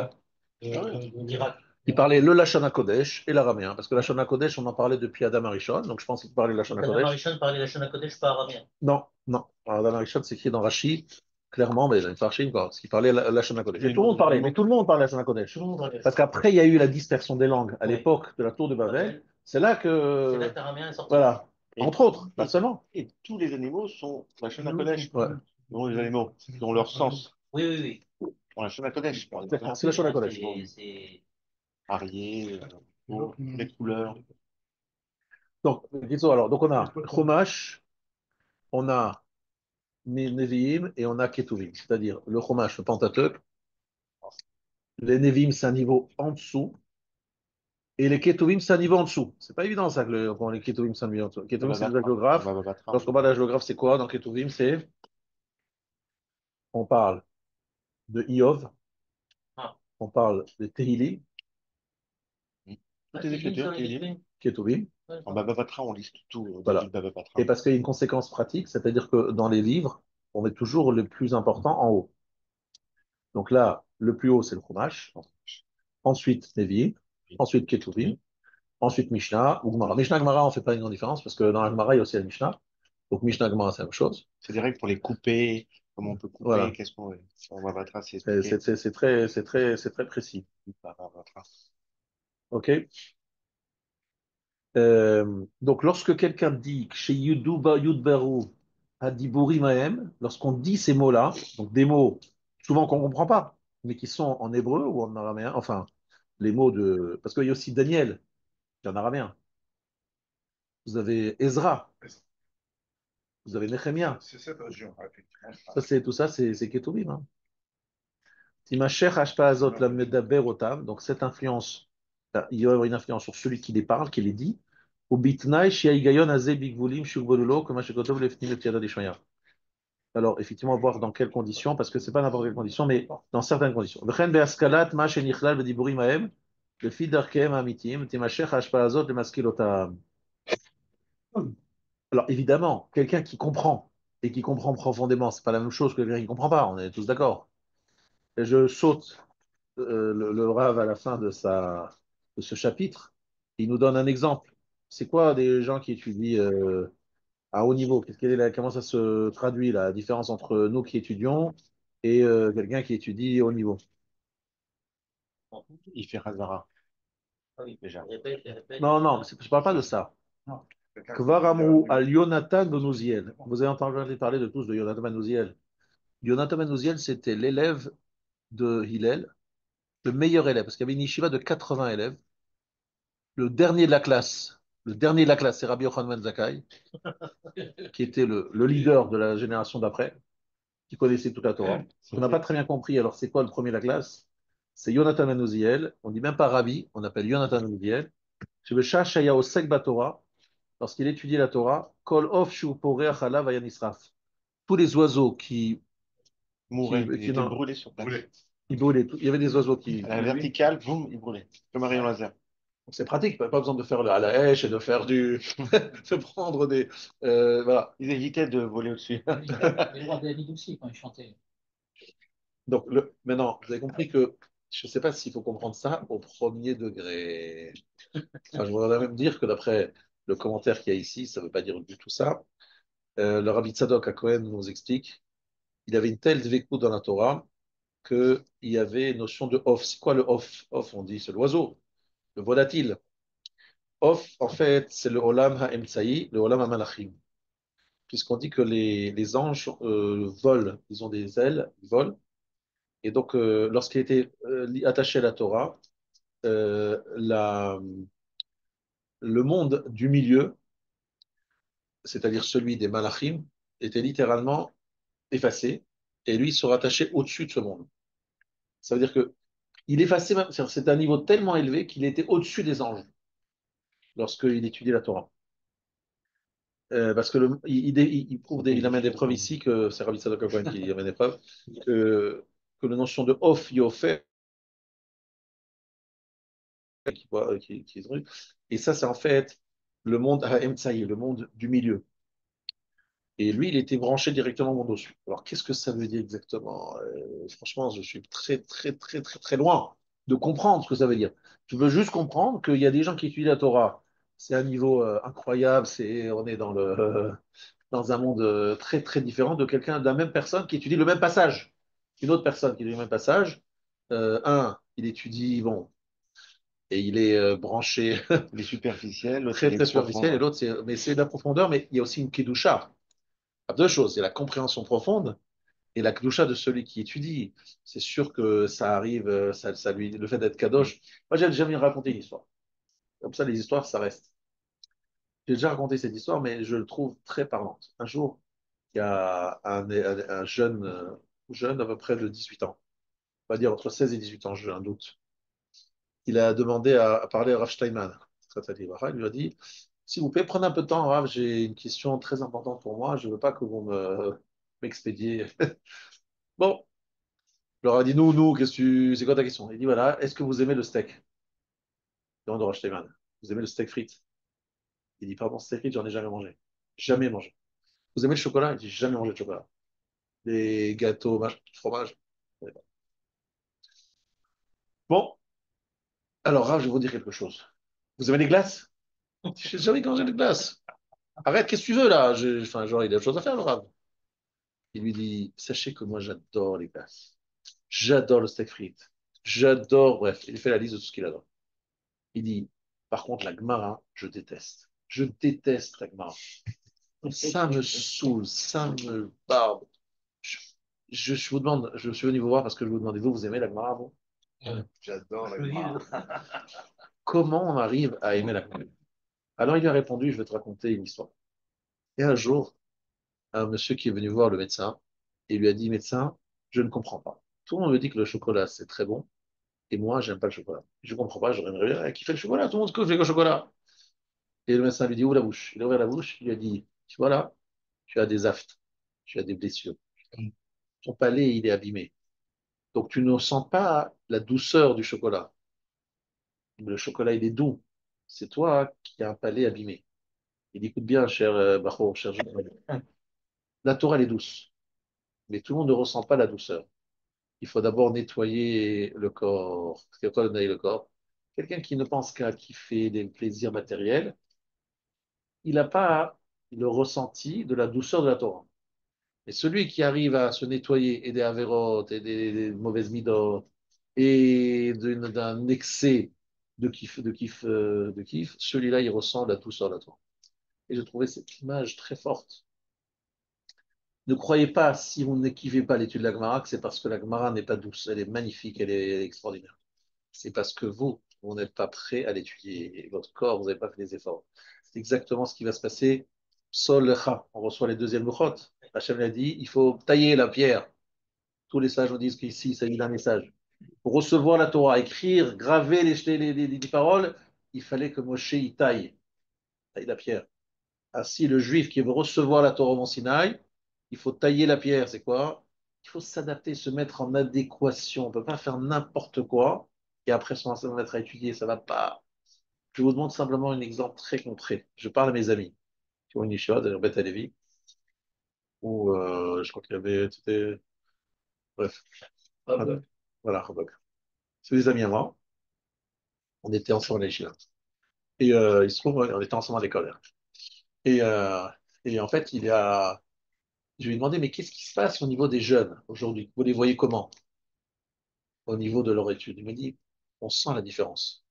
d'Irak. Il parlait le Lashon Kodesh et l'araméen. Parce que le Lashon Kodesh, on en parlait depuis Adam Arishon. Donc je pense qu'il parlait le Lashon Adam Kodesh. Arishon parlait la Shana Kodesh pas araméen. Non, non. Alors, Adam Arishon, c'est écrit dans Rashi, clairement, mais il a une farchine, quoi. Parce qu'il parlait le Lashon Kodesh. Et tout le monde parlait, mais tout le monde parlait le Lashon Kodesh. Tout le monde parlait. Parce qu'après, il y a eu la dispersion des langues à Oui. l'époque de la tour de Babel. C'est là C'est là que. que l'araméen est sorti. Voilà. Et- Entre autres, pas seulement. Et tous les animaux sont la Shona Kodesh. Ouais. Non, les animaux, dans leur sens. Oui, oui, oui. Dans la Shona Kodesh. Par exemple, C'est Lashon Kodesh. C'est Arié, les couleurs. Donc, alors, donc on a Chumash, on a Nevi'im et on a Ketuvim. C'est-à-dire le Chumash, le Pentateuque. Les Nevi'im, c'est un niveau en dessous. Et les Ketuvim, c'est un niveau en dessous. C'est pas évident ça, quand les Ketuvim, c'est un niveau en dessous. Ketuvim, c'est des géographes. Lorsqu'on parle d'hagiographe, c'est quoi dans Ketuvim? C'est, on parle de Iov, Ah. on parle de Tehili, Toutes les écritures qui disent. Ketuvim. En Baba Batra, on liste tout. Voilà. David Baba Batra. Et parce qu'il y a une conséquence pratique, c'est-à-dire que dans les livres, on met toujours le plus important en haut. Donc là, le plus haut, c'est le Chumash. Ensuite, Nevi'im. Ensuite, Ketuvim. Ensuite, Mishnah ou Gemara. Mishnah, Gemara, on ne fait pas une grande différence parce que dans la Gemara, il y a aussi la Mishnah. Donc, Mishnah, Gemara, c'est la même chose. C'est des règles pour les couper. Comment on peut couper. Voilà. Qu'est-ce qu'on. En Baba Batra, c'est C'est expliqué. très précis. Baba Batra. OK? Donc, lorsque quelqu'un dit chez Yuduba Yudberu Adiburi Mahem, lorsqu'on dit ces mots-là, donc des mots souvent qu'on ne comprend pas, mais qui sont en hébreu ou en araméen, enfin, les mots de. Parce qu'il y a aussi Daniel, qui est en araméen. Vous avez Ezra, vous avez Nehemiah. c'est cette région, effectivement. Ça, c'est tout ça, c'est Ketuvim. Hein. Timashech Ashpaazot la Medaber Otam, donc cette influence, il y aura une influence sur celui qui les parle, qui les dit. Ou Bitnai Shiaigayon Aze Bigvulim Shugvolulo, comme Ashekotov Lefnim Etiada Dishmaya. Alors, effectivement, voir dans quelles conditions, parce que c'est pas n'importe quelle condition, mais dans certaines conditions. V'chen be'askalat ma shenichlal v'diburim haem, lefi darkehem hamitim, timashech hashpaazot lemaskilotam. Alors, évidemment, quelqu'un qui comprend, et qui comprend profondément, c'est pas la même chose que quelqu'un qui comprend pas, on est tous d'accord. Et je saute le Rav à la fin de ce chapitre. Il nous donne un exemple. C'est quoi des gens qui étudient à haut niveau? Comment ça se traduit la différence entre nous qui étudions et quelqu'un qui étudie au niveau? Il fait Razara. Ah oui, Déjà. répète, répète. Non, non, je ne parle pas de ça. Kvar Amrou al Yonatan ben Uziel. Vous avez entendu parler de tous de Yonatan ben Uziel. Yonatan ben Uziel, c'était l'élève de Hillel, le meilleur élève, parce qu'il y avait une yeshiva de 80 élèves. Le dernier de la classe, c'est Rabbi Yochanan ben Zakkai, qui était le leader de la génération d'après, qui connaissait toute la Torah. On n'a pas très bien compris, alors c'est quoi le premier de la classe? C'est Yonatan ben Uziel. On ne dit même pas Rabbi, on appelle Yonatan ben Uziel. Shebesha Shaya Osek Batorah, lorsqu'il étudiait la Torah, Kol Of Shu Poreach Alav Vayan Israf. Tous les oiseaux Mourait. Il était non, brûlé sur place. ils brûlaient. Il y avait des oiseaux qui. À la verticale, boum, il brûlait. Comme un rayon laser. Donc, c'est pratique, pas besoin de faire à la hache et de faire de prendre des. Voilà. Ils évitaient de voler au-dessus. Les rois David aussi, quand ils chantaient. Donc, maintenant, vous avez compris que je ne sais pas s'il faut comprendre ça au premier degré. Enfin, je voudrais même dire que d'après le commentaire qu'il y a ici, ça ne veut pas dire du tout ça. Le Rabbi Tzadok à Cohen nous explique il avait une telle dvékout dans la Torah qu'il y avait une notion de off. C'est quoi le off? Off, on dit, c'est l'oiseau, le volatile. Off, en fait, c'est le Olam HaEmtsaï, le Olam HaMalachim. puisqu'on dit que les anges volent, ils ont des ailes, ils volent. Et donc, lorsqu'il était attaché à la Torah, le monde du milieu, c'est-à-dire celui des malachim, était littéralement effacé, et lui il se rattachait au-dessus de ce monde. Ça veut dire que il effaçait même, c'est un niveau tellement élevé qu'il était au-dessus des anges lorsqu'il étudiait la Torah. Parce que il prouve il amène des preuves ici que c'est Rabbi Tzadok Cohen qui amène des preuves que la notion de off yofer qui est et ça c'est en fait le monde ha'emtsaï, le monde du milieu. Et lui, il était branché directement au monde au-dessus. Alors, qu'est-ce que ça veut dire exactement? Franchement, je suis très, très, très, très, très loin de comprendre ce que ça veut dire. Je veux juste comprendre qu'il y a des gens qui étudient la Torah. C'est un niveau incroyable. On est dans un monde très, très différent de quelqu'un, de la même personne qui étudie le même passage. Une autre personne qui étudie le même passage. Il étudie, bon, et il est branché Il est superficiel, l'autre, très, il est très superficiel, et profond. l'autre, mais c'est de la profondeur, mais il y a aussi une kedusha. Il y a deux choses. Il y a la compréhension profonde et la kedusha de celui qui étudie. C'est sûr que ça arrive, le fait d'être kadosh. Moi, j'ai jamais raconté une histoire. Comme ça, les histoires, ça reste. J'ai déjà raconté cette histoire, mais je le trouve très parlante. Un jour, il y a un jeune, jeune à peu près de 18 ans, on va dire entre 16 et 18 ans, j'ai un doute. Il a demandé à parler à Rav Steinman. Il lui a dit, s'il vous plaît, prenez un peu de temps, Rav, j'ai une question très importante pour moi, je ne veux pas que vous m'expédiez. Bon, il leur a dit, nous, c'est quoi ta question? Il dit, voilà, est-ce que vous aimez le steak? Demande de Rav Steinman. Vous aimez le steak frites? Il dit, pardon, steak frites, j'en ai jamais mangé. Jamais mangé. Vous aimez le chocolat? Il dit, jamais mangé de chocolat. Les gâteaux, fromage. Bon, alors Rav, je vais vous dire quelque chose. Vous aimez les glaces? J'ai jamais mangé de glace. Arrête, qu'est-ce que tu veux là? Enfin, genre, il a autre chose à faire, le Rav. Il lui dit, sachez que moi, j'adore les glaces. J'adore le steak frites. J'adore, bref, il fait la liste de tout ce qu'il adore. Il dit, par contre, la Gemara, je déteste. Je déteste la Gemara. Ça me saoule, ça me barbe. Je, je vous demande, je suis venu vous voir parce que je vous demandais, vous aimez la Gemara, vous? J'adore la Je me dis, Gemara. Comment on arrive à aimer la Gemara? Alors il lui a répondu, je vais te raconter une histoire. Et un jour, un monsieur qui est venu voir le médecin et lui a dit, médecin, je ne comprends pas. Tout le monde me dit que le chocolat, c'est très bon, et moi, j'aime pas le chocolat. Je ne comprends pas, j'aurais bien kiffer le chocolat, tout le monde kiffe le chocolat. Et le médecin lui dit, ouvre la bouche. Il a ouvert la bouche, il lui a dit, tu vois là, tu as des aftes, tu as des blessures. Ton palais, il est abîmé. Donc tu ne sens pas la douceur du chocolat. Le chocolat, il est doux. C'est toi qui as un palais abîmé. Il dit, écoute bien, cher Bachour, cher jeune. La Torah, elle est douce, mais tout le monde ne ressent pas la douceur. Il faut d'abord nettoyer le corps. C'est quoi nettoyer le corps? Quelqu'un qui ne pense qu'à kiffer des plaisirs matériels, il n'a pas le ressenti de la douceur de la Torah. Et celui qui arrive à se nettoyer et des avérotes et des mauvaises midotes et d'un excès de kiff, celui-là, il ressent la douceur de la Torah. Et je trouvais cette image très forte. Ne croyez pas, si vous ne kiffez pas l'étude de la Gemara, que c'est parce que la Gemara n'est pas douce. Elle est magnifique, elle est extraordinaire. C'est parce que vous n'êtes pas prêt à l'étudier. Et votre corps, vous n'avez pas fait des efforts. C'est exactement ce qui va se passer. Sol lecha, on reçoit les deuxièmes luchot. Hachem l'a dit, il faut tailler la pierre. Tous les sages nous disent qu'ici, il s'agit d'un message. Pour recevoir la Torah, écrire, graver les paroles, il fallait que Moshe y taille la pierre. Ainsi, le juif qui veut recevoir la Torah au Mont Sinaï, il faut tailler la pierre. C'est quoi? Il faut s'adapter, se mettre en adéquation. On ne peut pas faire n'importe quoi et après se mettre à étudier. Ça ne va pas. Je vous montre simplement un exemple très concret. Je parle à mes amis qui ont une yeshiva, d'ailleurs, Beth Alevi, où je crois qu'il y avait. Bref. Voilà, Chabad. C'est des amis à moi. On était ensemble à la yeshiva. Et il se trouve, on était ensemble à l'école. Et, euh, et en fait, je lui ai demandé, mais qu'est-ce qui se passe au niveau des jeunes aujourd'hui? Vous les voyez comment au niveau de leur étude? Il m'a dit, on sent la différence.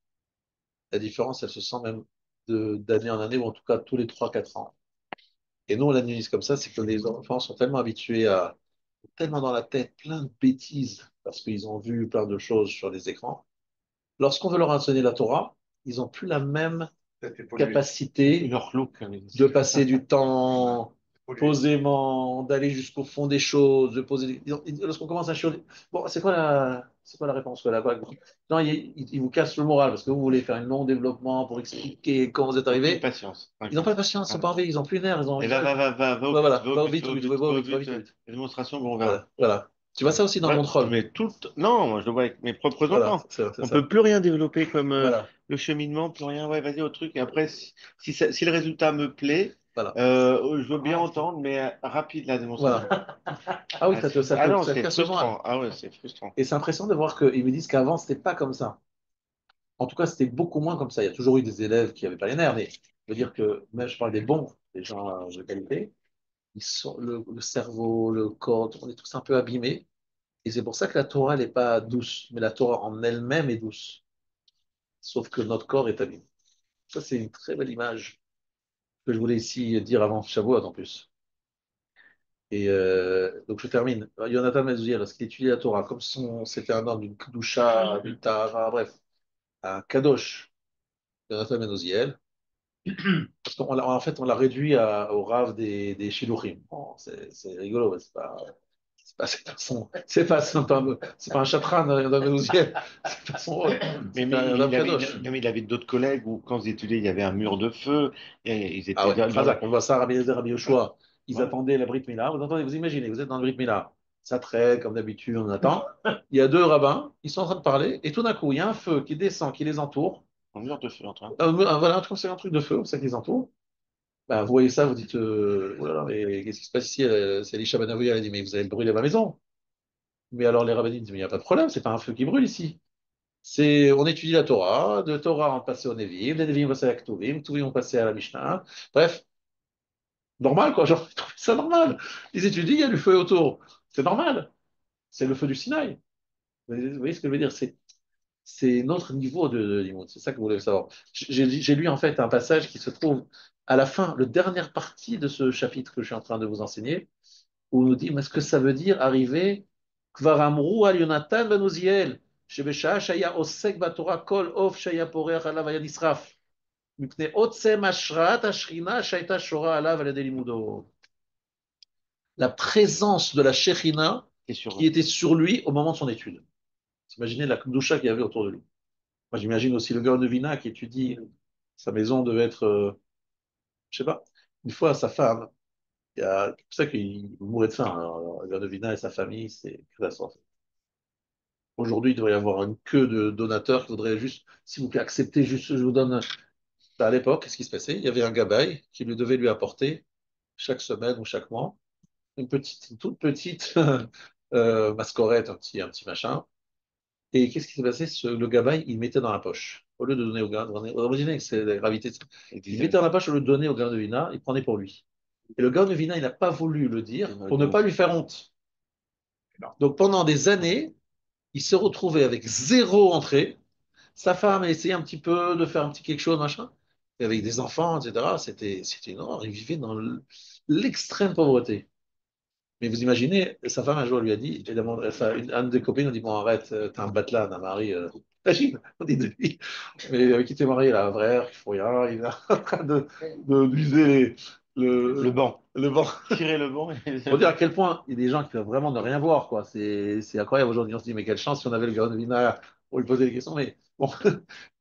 La différence, elle se sent même d'année en année, ou en tout cas tous les 3 4 ans. Et nous, on l'analyse comme ça, c'est que les enfants sont tellement habitués à, tellement dans la tête, plein de bêtises, parce qu'ils ont vu plein de choses sur les écrans. Lorsqu'on veut leur enseigner la Torah, ils n'ont plus la même Peut-être évoluer. capacité Leur look. de passer du temps Évoluer. posément, d'aller jusqu'au fond des choses, de poser. Lorsqu'on commence à chialer, bon, c'est quoi la réponse là, quoi. Non, il vous casse le moral parce que vous voulez faire un long développement pour expliquer comment vous êtes Aucune arrivé. patience. Ils n'ont pas Aucune. de patience, ils sont Ouais. pas envie, ils n'ont plus d'air, Et ils va, arrivent. va, va, va, va au Ouais, but, voilà, va au va but, vite, va au vite, but, va va au vite, va but. vite, va vite. La démonstration, bon, on verra. Voilà, voilà. Tu vois Ouais. ça aussi dans le Ouais, contrôle. mais non, moi je le vois avec mes propres Voilà, enfants. c'est On ça. peut plus rien développer comme Voilà, le cheminement, plus rien. Ouais, vas-y au truc. Et après, si le résultat me plaît, voilà, je veux bien entendre, mais rapide la démonstration. voilà. Ah oui, Ah, ça non, te c'est casse le moral. frustrant. Ah ouais, c'est frustrant. Et c'est impressionnant de voir qu'ils me disent qu'avant, c'était pas comme ça. En tout cas, c'était beaucoup moins comme ça. Il y a toujours eu des élèves qui n'avaient pas les nerfs, mais je veux dire que, même je parle des bons, des gens de qualité, ils sont, le cerveau, le corps, on est tous un peu abîmés. Et c'est pour ça que la Torah, elle n'est pas douce, mais la Torah en elle-même est douce. Sauf que notre corps est abîmé. Ça, c'est une très belle image que je voulais ici dire avant Shavuot en plus. Et donc je termine. Jonathan Mezouir, est-ce qu'il étudie la Torah comme c'était un homme d'une Kedusha, d'une Tahara, bref, un Kadosh, Jonathan Mezouziel. Parce qu'en fait, on l'a réduit au rave des Shiluchim. Bon, c'est rigolo, mais c'est pas un chatran d'un Melousiel, c'est pas son rôle. Mais, C'est un homme kadosh. il avait d'autres collègues où, quand ils étudiaient, il y avait un mur de feu. Et ils Ah étaient ouais, dans la. Khazak, on voit ça, Rabbi Eliezer, Rabbi Yoshua. Ils Ouais. attendaient la Brit Mila. Vous entendez, vous imaginez, vous êtes dans le Brit Mila. Ça traîne, comme d'habitude, on attend. Il y a deux rabbins, ils sont en train de parler, et tout d'un coup, il y a un feu qui descend, qui les entoure. Un mur de feu en train. Voilà, c'est un truc de feu, ça qui les entoure. Ben, vous voyez ça, vous dites, oh là là, mais qu'est-ce qui se passe ici? C'est Elisha Ben Avuya, elle dit, mais vous allez brûler ma maison. Mais alors les rabbins disent, mais il n'y a pas de problème, c'est pas un feu qui brûle ici. On étudie la Torah, de Torah on passait au Nevi'im, les Nevi'im on passait à la Ketuvim, Ketuvim on passait à la Mishnah. Bref, normal quoi, genre, je trouve ça normal. Ils étudient, il y a du feu autour. C'est normal. C'est le feu du Sinaï. Vous voyez ce que je veux dire? C'est notre niveau de l'imoun. C'est ça que vous voulez savoir. J'ai lu en fait un passage qui se trouve à la fin, la dernière partie de ce chapitre que je suis en train de vous enseigner, où on nous dit, mais est-ce que ça veut dire arriver Kvar amrou al Yonatan ben Uziel, שבשעה שהיה עוסק בתורה כל עוף שהיה פורח עליו היה נשרף, מפני עוצם השראת השכינה שהייתה שורה עליו על ידי לימודו. La présence de la Shekhinah Et sur qui était sur lui au moment de son étude. Imaginez la Kdusha qu'il y avait autour de lui. Moi, j'imagine aussi le gars de Vina qui étudie. Sa maison devait être, je sais pas, une fois sa femme, c'est pour ça qu'il mourait de faim. Alors, le gars de Vina et sa famille, c'est catastrophe. Aujourd'hui, il devrait y avoir une queue de donateurs qui voudraient juste, s'il vous plaît, accepter juste, je vous donne. À l'époque, qu'est-ce qui se passait? Il y avait un gabaye qui lui devait lui apporter chaque semaine ou chaque mois une toute petite mascorette, un petit machin. Et qu'est-ce qui s'est passé? Le gabaye, il mettait dans la poche. Au lieu de donner au gars, imaginez que c'est la gravité. les Il mettait dans la poche au lieu de donner au gars de Vina, il prenait pour lui. Et le gars de Vina, il n'a pas voulu le dire pour ne pas lui faire honte. Non. Donc pendant des années, il se retrouvait avec zéro entrée. Sa femme a essayé un petit peu de faire un petit quelque chose, machin. Et avec des enfants, etc. C'était une horreur. Il vivait dans l'extrême pauvreté. Mais vous imaginez, sa femme un jour lui a dit, une des copines a dit, bon arrête, t'es un batelin, un mari. Imagine, on dit de lui. Mais qui t'es marié, il a un frère, il faut rien, il est en train d'user le banc. le vent. Tirer le banc. Pour dire à quel point il y a des gens qui peuvent vraiment ne rien voir, quoi. C'est incroyable aujourd'hui. On se dit, mais quelle chance si on avait le Granvina pour lui poser des questions. Mais bon.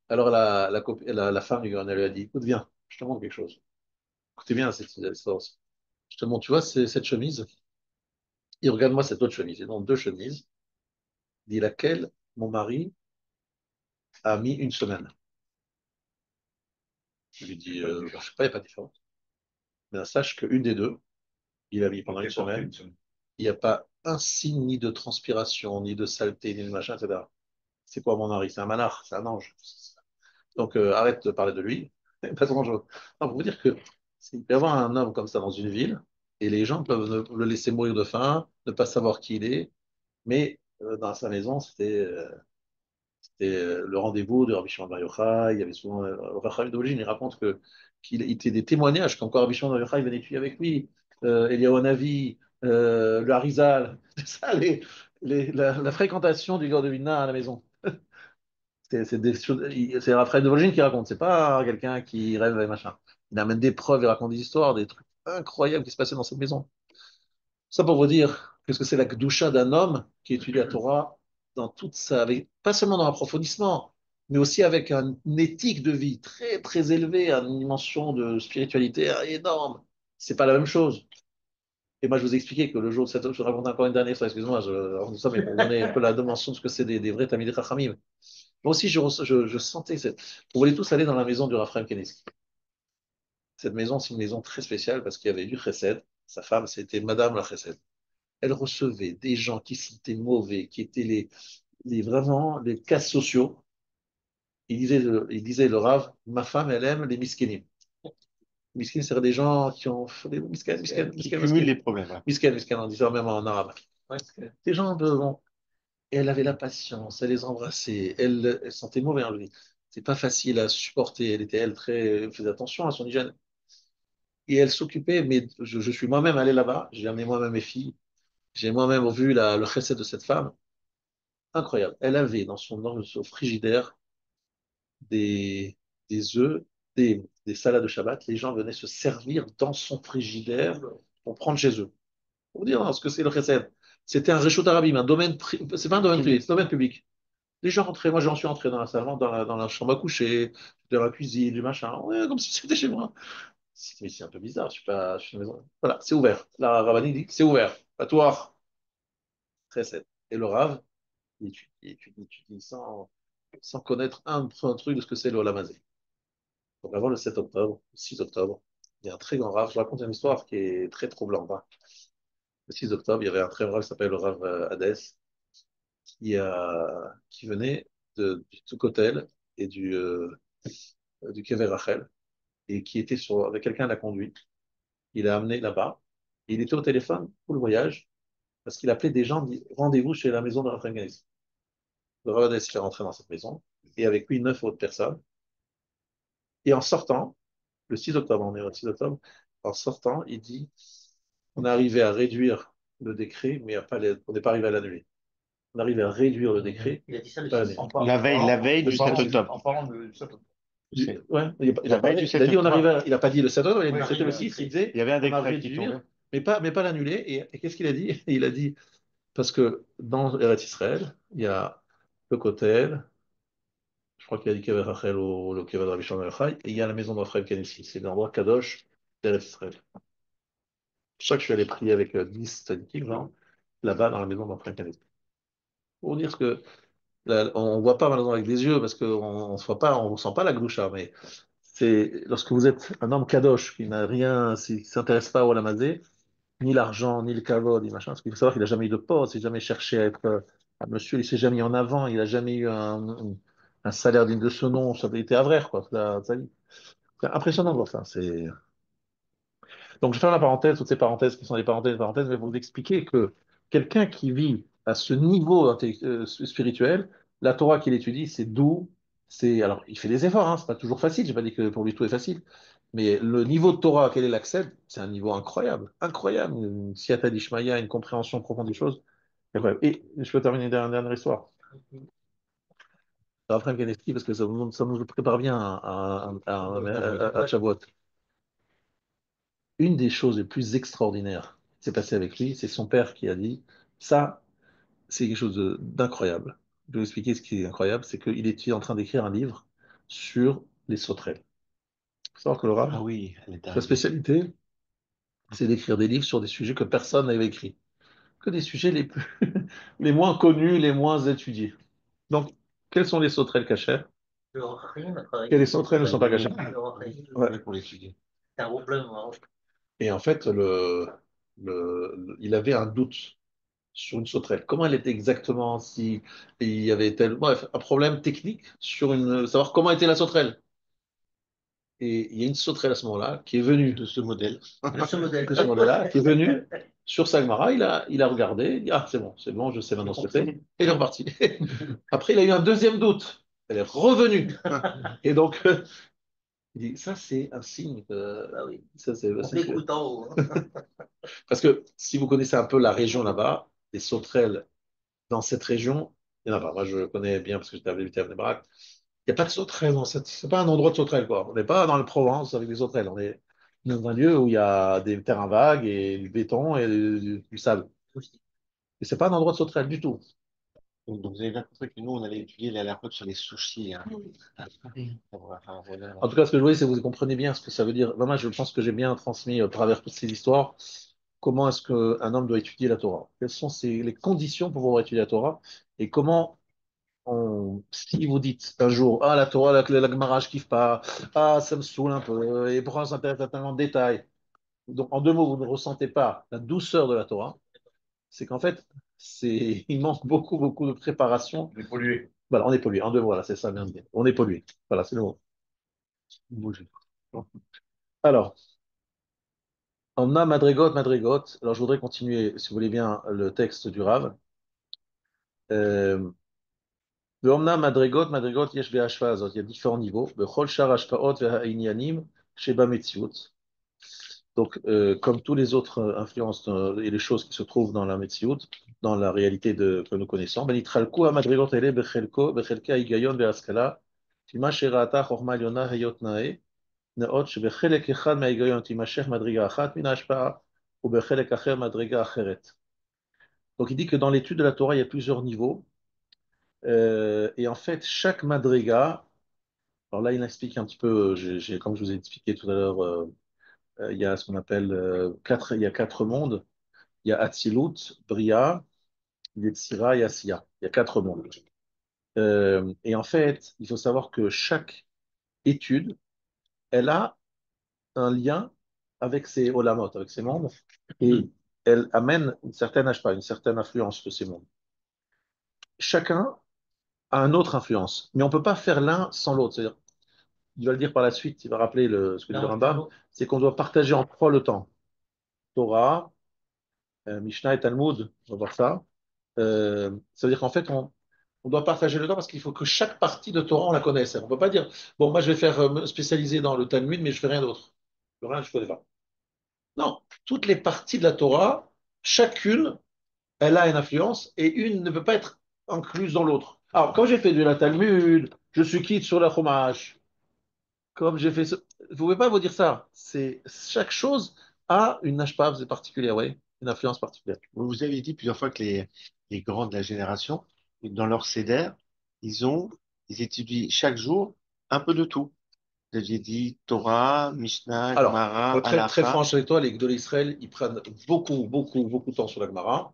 Alors la femme du Granvina lui a dit, écoute, viens, je te montre quelque chose. Écoutez bien cette histoire. Je te montre, tu vois, c'est cette chemise. Et regarde-moi cette autre chemise. Et donc deux chemises, dit laquelle mon mari a mis une semaine. Je lui dis, je sais pas, il n'y a pas de différence. Mais sache qu'une des deux, il a mis pendant une semaine, il n'y a pas un signe ni de transpiration, ni de saleté, ni de machin, etc. C'est quoi mon mari? C'est un manard, c'est un ange. Donc arrête de parler de lui. Pas grand chose. Non, pour vous dire que il peut y avoir un homme comme ça dans une ville, et les gens peuvent le laisser mourir de faim, ne pas savoir qui il est, mais dans sa maison, c'était C'était le rendez-vous de Rabbi Shimon Bar Yochai. Il y avait souvent Racham d'origine. Il raconte que qu'il était des témoignages qu'encore Rabbi Shimon Bar Yochai venait étudier avec lui. Eliyahu Hanavi, le Harizal. C'est ça, la fréquentation du Gor de Vilna à la maison. C'est des choses. C'est Raphaël de Volgine qui raconte. C'est pas quelqu'un qui rêve et machin. Il amène des preuves, il raconte des histoires, des trucs incroyables qui se passaient dans cette maison. Ça pour vous dire qu'est-ce que c'est la Kedusha d'un homme qui étudie la Torah dans toute sa, pas seulement dans l'approfondissement, mais aussi avec une éthique de vie très très élevée, une dimension de spiritualité énorme. C'est pas la même chose. Et moi, je vous ai expliqué que le jour de cette, je raconte encore une dernière histoire, excuse-moi, raconte ça, mais pour vous donner un peu la dimension de ce que c'est des vrais Talmidei Chachamim. Moi aussi, je sentais cette. On voulait tous aller dans la maison du Raphaël Keniski. Cette maison, c'est une maison très spéciale parce qu'il y avait du Chesed. Sa femme, c'était Madame la Chesed. Elle recevait des gens qui étaient mauvais, qui étaient vraiment les cas sociaux. Il disait le Rav, ma femme, elle aime les miskénim. Miskin, c'est des gens qui ont des miskin, miskin, Qui miskin, cumule miskin. les problèmes. Ouais. Miskin, miskin, on dit ça même en arabe. Ouais, des gens un peu bons. Et elle avait la patience, elle les embrassait, elle sentait mauvais en lui. C'est pas facile à supporter. Elle faisait attention à son hygiène. Et elle s'occupait, mais je suis moi-même allé là-bas, j'ai amené moi-même mes filles, j'ai moi-même vu le chesed de cette femme. Incroyable. Elle avait dans son frigidaire des, des œufs, des salades de Shabbat. Les gens venaient se servir dans son frigidaire pour prendre chez eux. Pour vous dire ce que c'est le chesed. C'était un réchaud arabim, c'est pas un domaine privé, c'est un domaine public. Les gens rentraient, moi j'en suis entré dans la salle, dans la chambre à coucher, dans la cuisine, du machin, ouais, comme si c'était chez moi. Mais c'est un peu bizarre, je suis à la maison. Voilà, c'est ouvert. La Ravani dit que c'est ouvert. À toi, chesed. Et le Rav, il étudie sans connaître un truc de ce que c'est le Olamazé. Donc avant le 7 octobre, le 6 octobre, il y a un très grand Rav. Je raconte une histoire qui est très troublante, hein. Le 6 octobre, il y avait un très grand Rav qui s'appelle le Rav Hadès, qui venait du Tukotel et du Kever Rachel, et qui était avec quelqu'un l'a conduit. Il l'a amené là-bas. Il était au téléphone pour le voyage parce qu'il appelait des gens, dit rendez-vous chez la maison de Raphaël Ganesh. Le Rav Hadès est rentré dans cette maison et avec lui 9 autres personnes. Et en sortant, le 6 octobre, on est au 6 octobre, en sortant, il dit on est arrivé à réduire le décret, mais on n'est pas arrivé à l'annuler. On est arrivé à réduire le décret, Il a dit ça le pas 6. l'annuler. La veille du 7 octobre. En parlant du 7 octobre. Ouais, il La a, veille parlé, du il 7 a dit on octobre. arrive il n'a pas dit le 7 octobre, Oui, c'était le oui, 6, il disait Il y avait un on va décret qui tombait. réduire, mais pas l'annuler. Et qu'est-ce qu'il a dit? Il a dit, parce que dans Eretz Israël, il y a le Kotel, je crois qu'il a dit Kever Rachel ou le Kever Rabbi Shimon Bar Yochai, et il y a la maison de Raphaël Kanessi, c'est l'endroit Kadosh d'Eretz Israël. Je sais que je suis allé prier avec 10 tzadikim, là-bas dans la maison de Raphaël Kanessi. Pour dire que là, on ne voit pas malheureusement avec des yeux, parce qu'on ne sent pas la gloucha, mais c'est lorsque vous êtes un homme kadosh qui n'a rien, qui ne s'intéresse pas au Olamazé, ni l'argent, ni le kavod, ni machin, parce qu'il faut savoir qu'il n'a jamais eu de poste, il n'a jamais cherché à être un monsieur, il ne s'est jamais mis en avant, il n'a jamais eu un salaire digne de ce nom, ça a été avraire, quoi, sa vie. C'est impressionnant de voir ça. Donc, je ferme la parenthèse, toutes ces parenthèses qui sont des parenthèses, mais pour vous expliquer que quelqu'un qui vit à ce niveau spirituel, la Torah qu'il étudie, c'est doux, alors, il fait des efforts, hein, c'est pas toujours facile, j'ai pas dit que pour lui tout est facile, mais le niveau de Torah auquel il accède, c'est un niveau incroyable, incroyable, une siyata d'Ishmaïa, une compréhension profonde des choses, incroyable. Et je peux terminer une dernière histoire. Raphaël Kaneski, parce que ça nous prépare bien à Shavuot. Une des choses les plus extraordinaires qui s'est passée avec lui, c'est son père qui a dit, ça, c'est quelque chose d'incroyable. Je vais vous expliquer ce qui est incroyable, c'est qu'il était en train d'écrire un livre sur les sauterelles. Il faut savoir que le Ah Rav, oui, elle est sa arrivée. spécialité, c'est d'écrire des livres sur des sujets que personne n'avait écrits, que des sujets les moins connus, les moins étudiés. Donc, quelles sont les sauterelles cachères? Le Rahim a travaillé. Et les sauterelles ne sont pas cachères. Le Rahim, Ouais. Pour l'étudier. c'est un gros problème. Hein. Et en fait, il avait un doute sur une sauterelle. Comment elle était exactement, si il y avait tel, bref, un problème technique sur savoir comment était la sauterelle. Et il y a une sauterelle à ce moment-là qui est venue De ce modèle. De ce modèle. de ce modèle-là, qui est venue sur sa Gemara, il a regardé, il dit, ah, c'est bon, je sais maintenant ce que c'est, et il est reparti. Après, il a eu un deuxième doute. Elle est revenue. Et donc, il dit, ça, c'est un signe que, ah oui, ça, c'est un En signe que- l'écoutant. Parce que si vous connaissez un peu la région là-bas, les sauterelles dans cette région, il y en a pas. Moi, je connais bien parce que j'étais habité à Bnei-Brak. Il n'y a pas de sauterelles dans cette. C'est pas un endroit de sauterelles, quoi. On n'est pas dans le Provence avec des sauterelles. On est dans un lieu où il y a des terrains vagues et du béton et du sable. Et c'est pas un endroit de sauterelles du tout. Donc, vous avez bien compris que nous, on allait étudier la dernière fois sur les sushis. Hein. Enfin, voilà. En tout cas, ce que je voulais, c'est que vous comprenez bien ce que ça veut dire. Vraiment, je pense que j'ai bien transmis à travers toutes ces histoires comment est-ce qu'un homme doit étudier la Torah. Quelles sont les conditions pour pouvoir étudier la Torah et comment si vous dites un jour, ah, la Torah, la Gemara, je kiffe pas, ah, ça me saoule un peu, et pourquoi ça s'intéresse tellement de détails. Donc, en deux mots, vous ne ressentez pas la douceur de la Torah, c'est qu'en fait, il manque beaucoup, beaucoup de préparation. On est pollué. Voilà, on est pollué. En deux mots, voilà, c'est ça, bien de dire. On est pollué. Voilà, c'est le mot. Bouger. Alors, on a Madrigot, Madrigot. Alors, je voudrais continuer, si vous voulez bien, le texte du Rav. Euh, ואומנם מדרגות יש בהשוואה הזאת, il y a différents niveaux, בכל שאר ההשפעות והעניינים שבמציאות. Donc, comme tous les autres influences et les choses qui se trouvent dans la Metsiout, dans la réalité que nous connaissons, ben, יתחלקו המדרגות האלה בחלקי ההיגיון וההשכלה, לפי שראתה חוכמה עליונה היות נאות שבחלק אחד מההיגיון תימשך מדרגה אחת מן ההשפעה, ובחלק אחר מדרגה אחרת. Donc, il dit que dans l'étude de la Torah, il y a plusieurs niveaux, et en fait, chaque madriga. Alors là, il explique un petit peu, comme je vous ai expliqué tout à l'heure, il y a ce qu'on appelle il y a quatre mondes. Il y a Atzilut, Bria, Yetzira et Asiya. Il y a quatre mondes. Et en fait, il faut savoir que chaque étude, elle a un lien avec ces olamot, avec ces mondes, et elle amène une certaine, je sais pas, une certaine influence de ces mondes. Chacun a une autre influence, mais on ne peut pas faire l'un sans l'autre. C'est-à-dire, il va le dire par la suite, il va rappeler ce que dit le Rambam, c'est qu'on doit partager en trois le temps. Torah, Mishnah et Talmud, on va voir ça. Ça veut dire qu'en fait, on doit partager le temps parce qu'il faut que chaque partie de Torah, on la connaisse. On ne peut pas dire, bon, moi, je vais faire me spécialiser dans le Talmud, mais je fais rien d'autre. Le reste, je ne connais pas. Non, toutes les parties de la Torah, chacune, elle a une influence et une ne peut pas être incluse dans l'autre. Alors, quand j'ai fait de la Talmud, je suis quitte sur la Chumash. Comme j'ai fait ce... Vous ne pouvez pas vous dire ça. Chaque chose a une ashpab particulière, oui, une influence particulière. Vous avez dit plusieurs fois que les grands de la génération, dans leur CEDER, ils ont, ils étudient chaque jour un peu de tout. Vous aviez dit Torah, Mishnah, Alors, Gemara, pour être très Halakha. franche avec toi, les Gdolé Israël, ils prennent beaucoup, beaucoup, beaucoup de temps sur la Gemara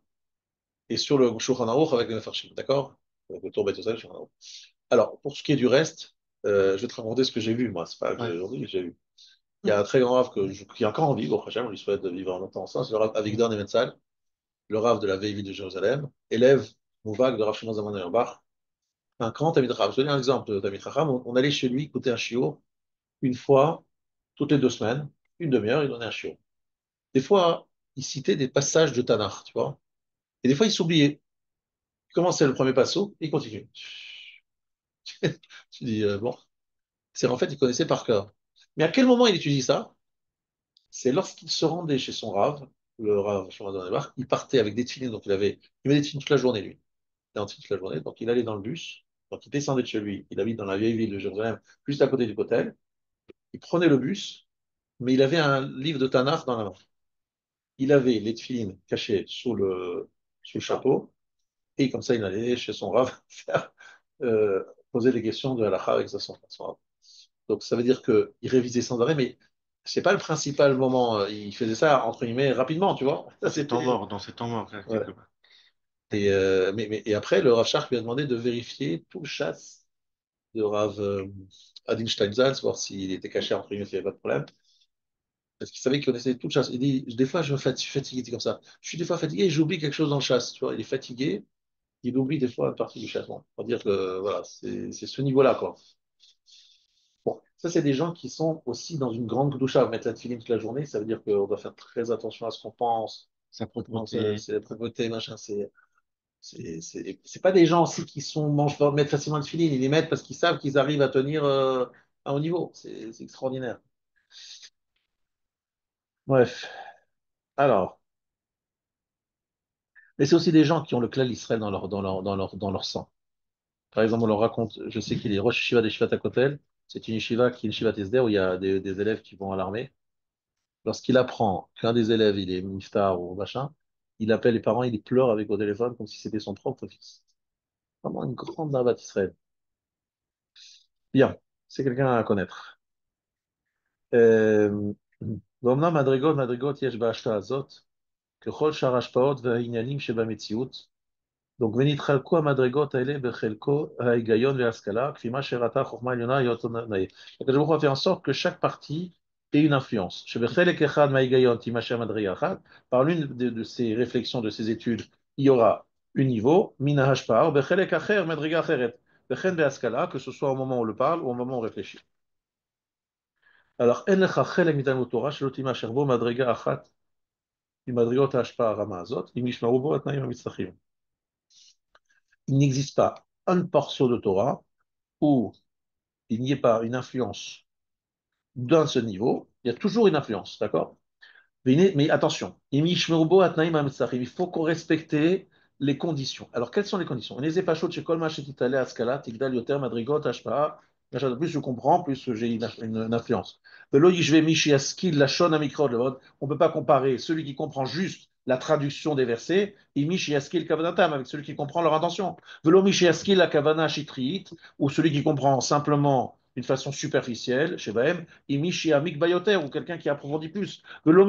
et sur le Shulchan Aruch avec les Mefarshim, d'accord? Avec le Tour Beit Yosef, Shulchan Aruch. Alors, pour ce qui est du reste, je vais te raconter ce que j'ai vu, moi. C'est pas que Ouais. aujourd'hui, mais j'ai vu. Il y a un très grand rave qui est encore en vie, au prochain, on lui souhaite de vivre longtemps ensemble, c'est le rave Avigdor Nebenzahl, le rave de la vieille ville de Jérusalem, élève Mouvag de Rav Shimon Zaman Auerbach, un grand Tamid Chacham. Je te donne un exemple de Tamid Chacham. On allait chez lui écouter un shiur une fois toutes les 2 semaines, une demi-heure, il donnait un shiur. Des fois, il citait des passages de Tanakh, tu vois. Et des fois, il s'oubliait. Il commençait le premier passo, et il continue. Tu dis, bon, c'est en fait, il connaissait par cœur. Mais à quel moment il étudie ça? C'est lorsqu'il se rendait chez son rave, le rave Shlomo Donnebar, il partait avec des tefilines, donc il met des tefilines toute la journée, lui. Il est en toute la journée, donc il allait dans le bus, donc il descendait de chez lui, il habite dans la vieille ville de Jérusalem, juste à côté du Kotel, il prenait le bus, mais il avait un livre de Tanakh dans la main. Il avait les tefilines cachées sous le chapeau, et comme ça, il allait chez son rave faire, poser des questions de halakha avec son rave. Donc ça veut dire qu'il révisait sans arrêt, mais c'est pas le principal moment. Il faisait ça, entre guillemets, rapidement, tu vois. Ça, Dans ces temps c'était. morts, dans ces temps morts, Ouais. quelque part. Et après, le Rav Shark lui a demandé de vérifier tout le chasse de Rav Adin Steinsaltz, voir s'il était caché, entre guillemets, s'il n'y avait pas de problème. Parce qu'il savait qu'il connaissait tout le chasse. Il dit, des fois, je suis fatigué, il dit comme ça. Je suis des fois fatigué et j'oublie quelque chose dans le chasse. Tu vois, il est fatigué, il oublie des fois une partie du chasse. Bon, on va dire que voilà, c'est ce niveau-là, quoi. Bon. Ça, c'est des gens qui sont aussi dans une grande doucha. Mettre la tefillin toute la journée, ça veut dire qu'on doit faire très attention à ce qu'on pense. Sa Non, propreté. c'est la propreté, machin. C'est pas des gens aussi qui mangent, mettent facilement le tefillin. Ils les mettent parce qu'ils savent qu'ils arrivent à tenir à un haut niveau. C'est extraordinaire. Bref. Alors. Mais c'est aussi des gens qui ont le klal Israël dans leur sang. Par exemple, on leur raconte, je sais qu'il est Rosh Yeshiva des Shivat Kotel. C'est une yeshiva qui est une yeshiva TSD où il y a des élèves qui vont à l'armée. Lorsqu'il apprend qu'un des élèves, il est niftar ou machin, il appelle les parents, il pleure avec au téléphone comme si c'était son propre fils. Vraiment une grande Navat Israël. Bien, c'est quelqu'un à connaître. ואומנם מדרגות יש בהשפעה הזאת, ככל שאר ההשפעות והעניינים שבמציאות, donc, ונתחלקו המדרגות האלה בחלקו ההיגיון וההשכלה, כפי מה שהראתה החוכמה העליונה להיות נאה. הקדוש ברוך הוא fait en sorte que chaque partie ait une influence. שבחלק אחד מההיגיון תימשך מדרגה אחת, par l'une de ces réflexions, de ces études, il y aura un niveau, מן ההשפעה, ובחלק אחר מדרגה אחרת, וכן בהשכלה, que ce soit au moment où on le parle ou au moment où on réfléchit. Alors, אין לך חלק מתלמוד תורה שלא תימשך בו מדרגה אחת ממדרגות ההשפעה הרמה הזאת, אם ישמעו בו התנאים המצטרכים. Il n'existe pas un morceau de Torah où il n'y ait pas une influence d'un seul niveau, il y a toujours une influence, d'accord? Mais attention, il faut qu'on respecte les conditions. Alors, quelles sont les conditions? Plus je comprends, plus j'ai une influence. On ne peut pas comparer celui qui comprend juste la traduction des versets et avec celui qui comprend leur intention. Ou celui qui comprend simplement d'une façon superficielle, chez Bahem, ou quelqu'un qui approfondit plus. On ne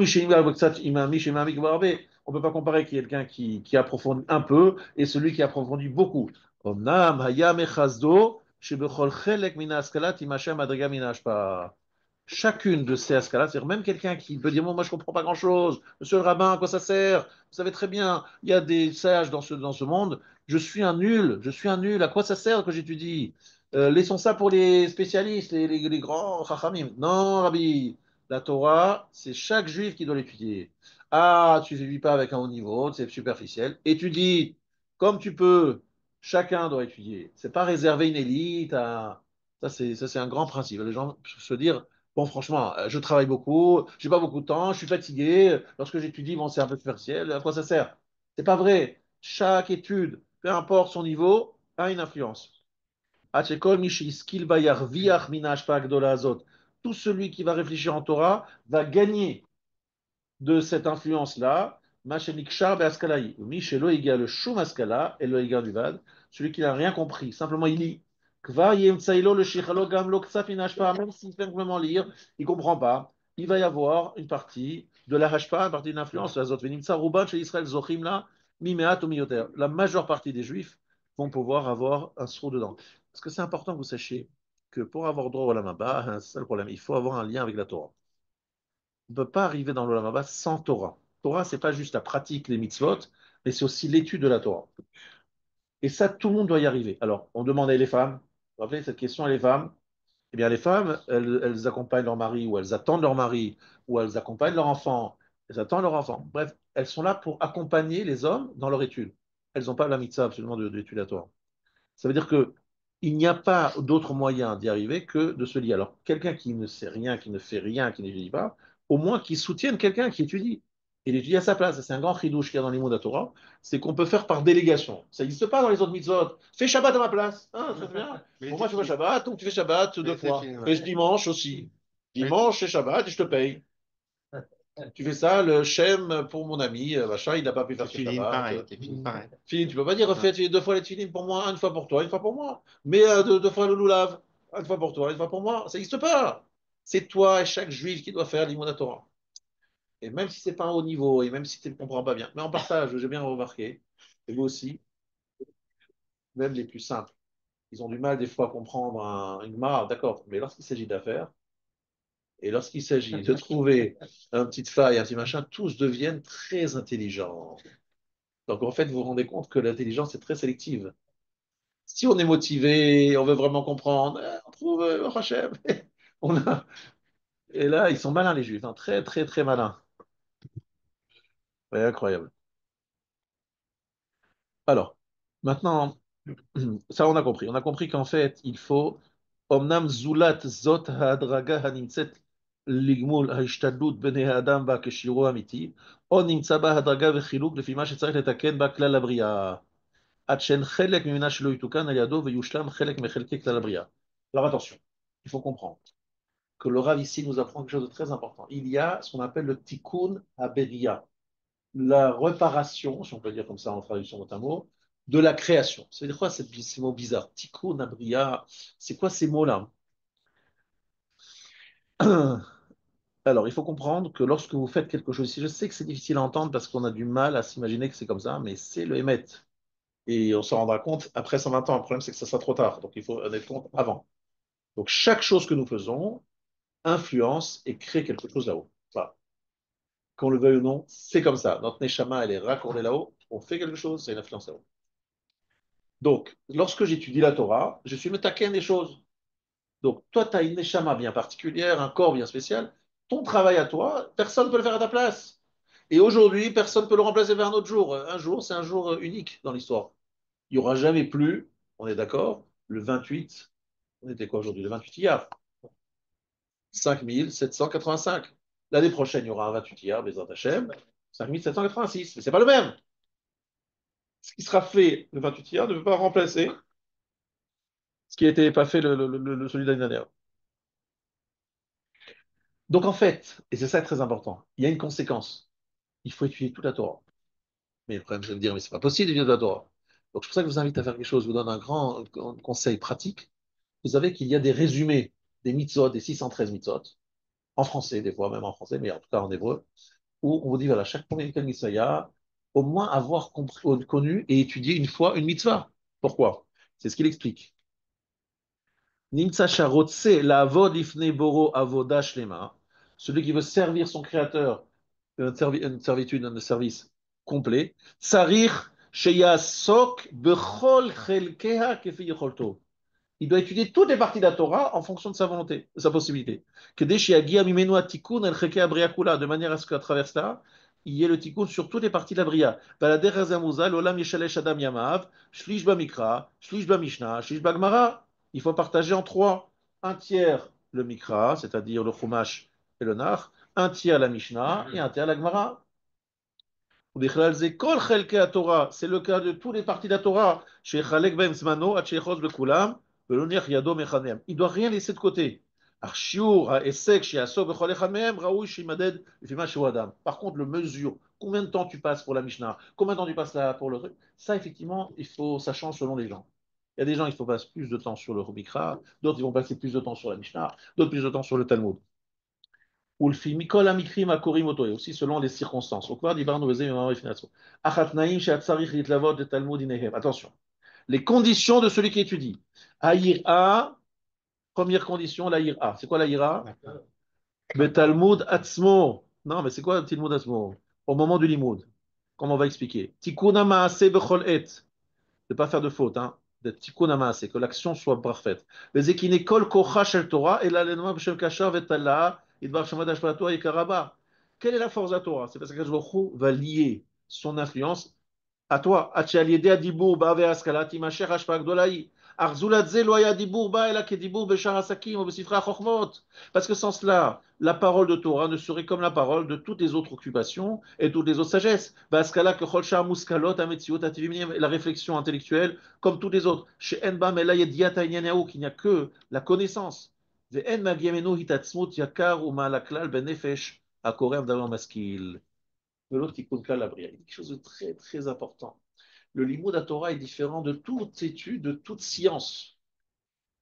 peut pas comparer quelqu'un qui approfondit un peu et celui qui approfondit beaucoup. Chacune de ces escalades, c'est-à-dire même quelqu'un qui peut dire moi je ne comprends pas grand-chose, monsieur le rabbin, à quoi ça sert? Vous savez très bien, il y a des sages dans ce monde, je suis un nul, à quoi ça sert que j'étudie? Laissons ça pour les spécialistes, les grands chachamim. Non, Rabbi, la Torah, c'est chaque juif qui doit l'étudier. Ah, tu ne vis pas avec un haut niveau, c'est superficiel. Étudie comme tu peux. Chacun doit étudier. C'est pas réserver une élite à. Ça, c'est un grand principe. Les gens se dire, bon, franchement, je travaille beaucoup, j'ai pas beaucoup de temps, je suis fatigué. Lorsque j'étudie, bon, c'est un peu superficiel. À quoi ça sert? C'est pas vrai. Chaque étude, peu importe son niveau, a une influence. Tout celui qui va réfléchir en Torah va gagner de cette influence-là. Celui qui n'a rien compris, simplement il lit. Même s'il fait simplement lire, il ne comprend pas. Il va y avoir une partie de la hashpa, une partie de l'influence. La majeure partie des juifs vont pouvoir avoir un trou dedans. Parce que c'est important que vous sachiez que pour avoir droit au Olam Haba, un seul problème, il faut avoir un lien avec la Torah. On ne peut pas arriver dans l'Olam Haba sans Torah. Torah, c'est pas juste la pratique, les mitzvot, mais c'est aussi l'étude de la Torah. Et ça, tout le monde doit y arriver. Alors, on demandait les femmes. Vous vous rappelez cette question, les femmes? Eh bien, les femmes, elles accompagnent leur mari, ou elles attendent leur mari, ou elles accompagnent leur enfant, elles attendent leur enfant. Bref, elles sont là pour accompagner les hommes dans leur étude. Elles n'ont pas la mitzvah absolument d'étude la Torah. Ça veut dire que il n'y a pas d'autre moyen d'y arriver que de se lier. Alors, quelqu'un qui ne sait rien, qui ne fait rien, qui n'étudie pas, au moins qu'il soutienne quelqu'un qui étudie. Il étudie à sa place. C'est un grand chidouche qu'il y a dans les mots de la Torah. C'est qu'on peut faire par délégation. Ça n'existe pas dans les autres mitzvot. Fais Shabbat à ma place. Hein, très bien. Mais Pour moi, tu fais Shabbat, donc tu fais Shabbat Mais 2 fois. c'est une- Et dimanche aussi. Mais- Dimanche, c'est Shabbat et je te paye. Tu fais ça, le Shem pour mon ami, machin, il n'a pas pu faire T'es ce filine Shabbat. pareil, t'es filine pareil. Filine, tu peux pas dire refais 2 fois les tefilines pour moi, une fois pour toi, une fois pour moi. Mais 2 fois le loulav, une fois pour toi, une fois pour moi. Ça n'existe pas. C'est toi et chaque juif qui doit faire l'imouna Torah. Et même si c'est pas un haut niveau, et même si tu ne comprends pas bien, mais en partage, j'ai bien remarqué, et vous aussi, même les plus simples, ils ont du mal des fois à comprendre une marre, d'accord, mais lorsqu'il s'agit d'affaires, et lorsqu'il s'agit de trouver une petite faille, un petit machin, tous deviennent très intelligents. Donc en fait, vous vous rendez compte que l'intelligence est très sélective. Si on est motivé, on veut vraiment comprendre, on trouve Hachem. On a... Et là, ils sont malins, les Juifs, hein. Très, très, très malins. Ouais, incroyable. Alors, maintenant, ça, on a compris. On a compris qu'en fait, il faut Omnam zulat zot hadraga hanimtset ligmul ההשתדלות בני האדם בה כשירו אמיתי, או נמצא בה הדרגה וחילוק לפי מה שצריך לתקן בה כלל הבריאה, עד שהן חלק ממנה שלא יתוקן על ידו ויושלם חלק מחלקי כלל הבריאה. Alors attention, il faut comprendre que le Rav ici nous apprend quelque chose de très important. Il y a ce qu'on appelle le tikkun haberia, la réparation, si on peut dire comme ça en traduction mot à mot, de la création. C'est quoi ces mots bizarres? Tikkun, abria, c'est quoi ces mots-là? Alors, il faut comprendre que lorsque vous faites quelque chose ici, je sais que c'est difficile à entendre parce qu'on a du mal à s'imaginer que c'est comme ça, mais c'est le émet. Et on s'en rendra compte après 120 ans. Le problème, c'est que ça sera trop tard. Donc, il faut en être compte avant. Donc, chaque chose que nous faisons influence et crée quelque chose là-haut. Voilà. Qu'on le veuille ou non, c'est comme ça. Notre neshama, elle est raccordée là-haut. On fait quelque chose, c'est une influence là-haut. Donc, lorsque j'étudie la Torah, je suis metaken des choses. Donc, toi, tu as une neshama bien particulière, un corps bien spécial. Ton travail à toi, personne ne peut le faire à ta place. Et aujourd'hui, personne ne peut le remplacer par un autre jour. Un jour, c'est un jour unique dans l'histoire. Il n'y aura jamais plus, on est d'accord, le 28, on était quoi aujourd'hui? Le 28 Iyar, 5785. L'année prochaine, il y aura un 28 Iyar, Bezrat Hashem, 5786. Mais ce n'est pas le même. Ce qui sera fait le 28 Iyar ne peut pas remplacer ce qui n'était pas fait celui de l'année dernière. Donc en fait, et c'est ça très important, il y a une conséquence. Il faut étudier toute la Torah. Mais le problème, c'est de me dire, mais c'est pas possible d'étudier toute la Torah. Donc c'est pour ça que je vous invite à faire quelque chose. Je vous donne un grand conseil pratique. Vous savez qu'il y a des résumés des mitzvot, des 613 mitzvot, en français, des fois même en français, mais en tout cas en hébreu, où on vous dit, voilà, chaque premier quel mitzvah il y a, au moins avoir connu et étudié une fois une mitzvah. Pourquoi? C'est ce qu'il explique. Nimtsa sharotse la avod ifne boro avoda shlema, celui qui veut servir son créateur, une servitude, un service complet, sarir sheyasok bechol chelkeha kefi yicholto. Il doit étudier toutes les parties de la Torah en fonction de sa volonté, de sa possibilité. De manière à ce qu'à travers cela, il y ait le tikkun sur toutes les parties de la Bria. Il faut partager en trois. Un tiers le Mikra, c'est-à-dire le Chumash et le Nach, un tiers la Mishnah et un tiers la Gemara. ובכלל זה כל חלקי התורה, c'est le cas de toutes les parties de la Torah, שיחלק בהם זמנו עד שיחוז בכולם, ולא יניח ידו מאחד. Il doit rien laisser de côté. אך שיעור ההישג שיעסוק בכל אחד מהם, ראוי שימדד לפי מה שהוא אדם. Par contre, le mesure, combien de temps tu passes pour la Mishnah, combien de temps tu passes là pour le truc, ça effectivement, ça change selon les gens. Il y a des gens, il faut passer plus de temps sur le Mikra, d'autres, ils vont passer plus de temps sur la Mishnah, d'autres plus de temps sur le Talmud. Ulfi mikol amikrim akorim oto, et aussi selon les circonstances. Attention. Les conditions de celui qui étudie. Aïra, première condition, la ira. C'est quoi la ira? Betalmud atzmo. Non, mais c'est quoi le Talmud atzmo? Au moment du limoud. Comme on va expliquer. Tikuna maase bechol et. De ne pas faire de faute, hein. De tikkun hamaaseh, que l'action soit parfaite. Les équines kol kocha shel Torah et la lenoma b'shem kashar vetala idbar shemad hashpatato yikaraba. Quelle est la force de la Torah? C'est parce que Baruch Hu va lier son influence à toi. Parce que sans cela, la parole de Torah ne serait comme la parole de toutes les autres occupations et toutes les autres sagesses. La réflexion intellectuelle, comme toutes les autres. Qu'il n'y a que la connaissance. De l'autre qui compte là la brière. Il y a quelque chose de très très important. Le limoud à Torah est différent de toute étude, de toute science.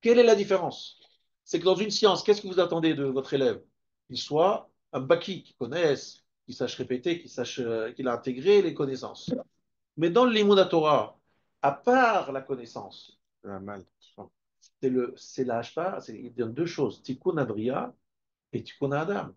Quelle est la différence? C'est que dans une science, qu'est-ce que vous attendez de votre élève? Qu'il soit un baki, qu'il connaisse, qu'il sache répéter, qu'il a intégré les connaissances. Mais dans le limoud à Torah, à part la connaissance, c'est la hashpa, il donne deux choses, tikkun abriya et tikkun adam.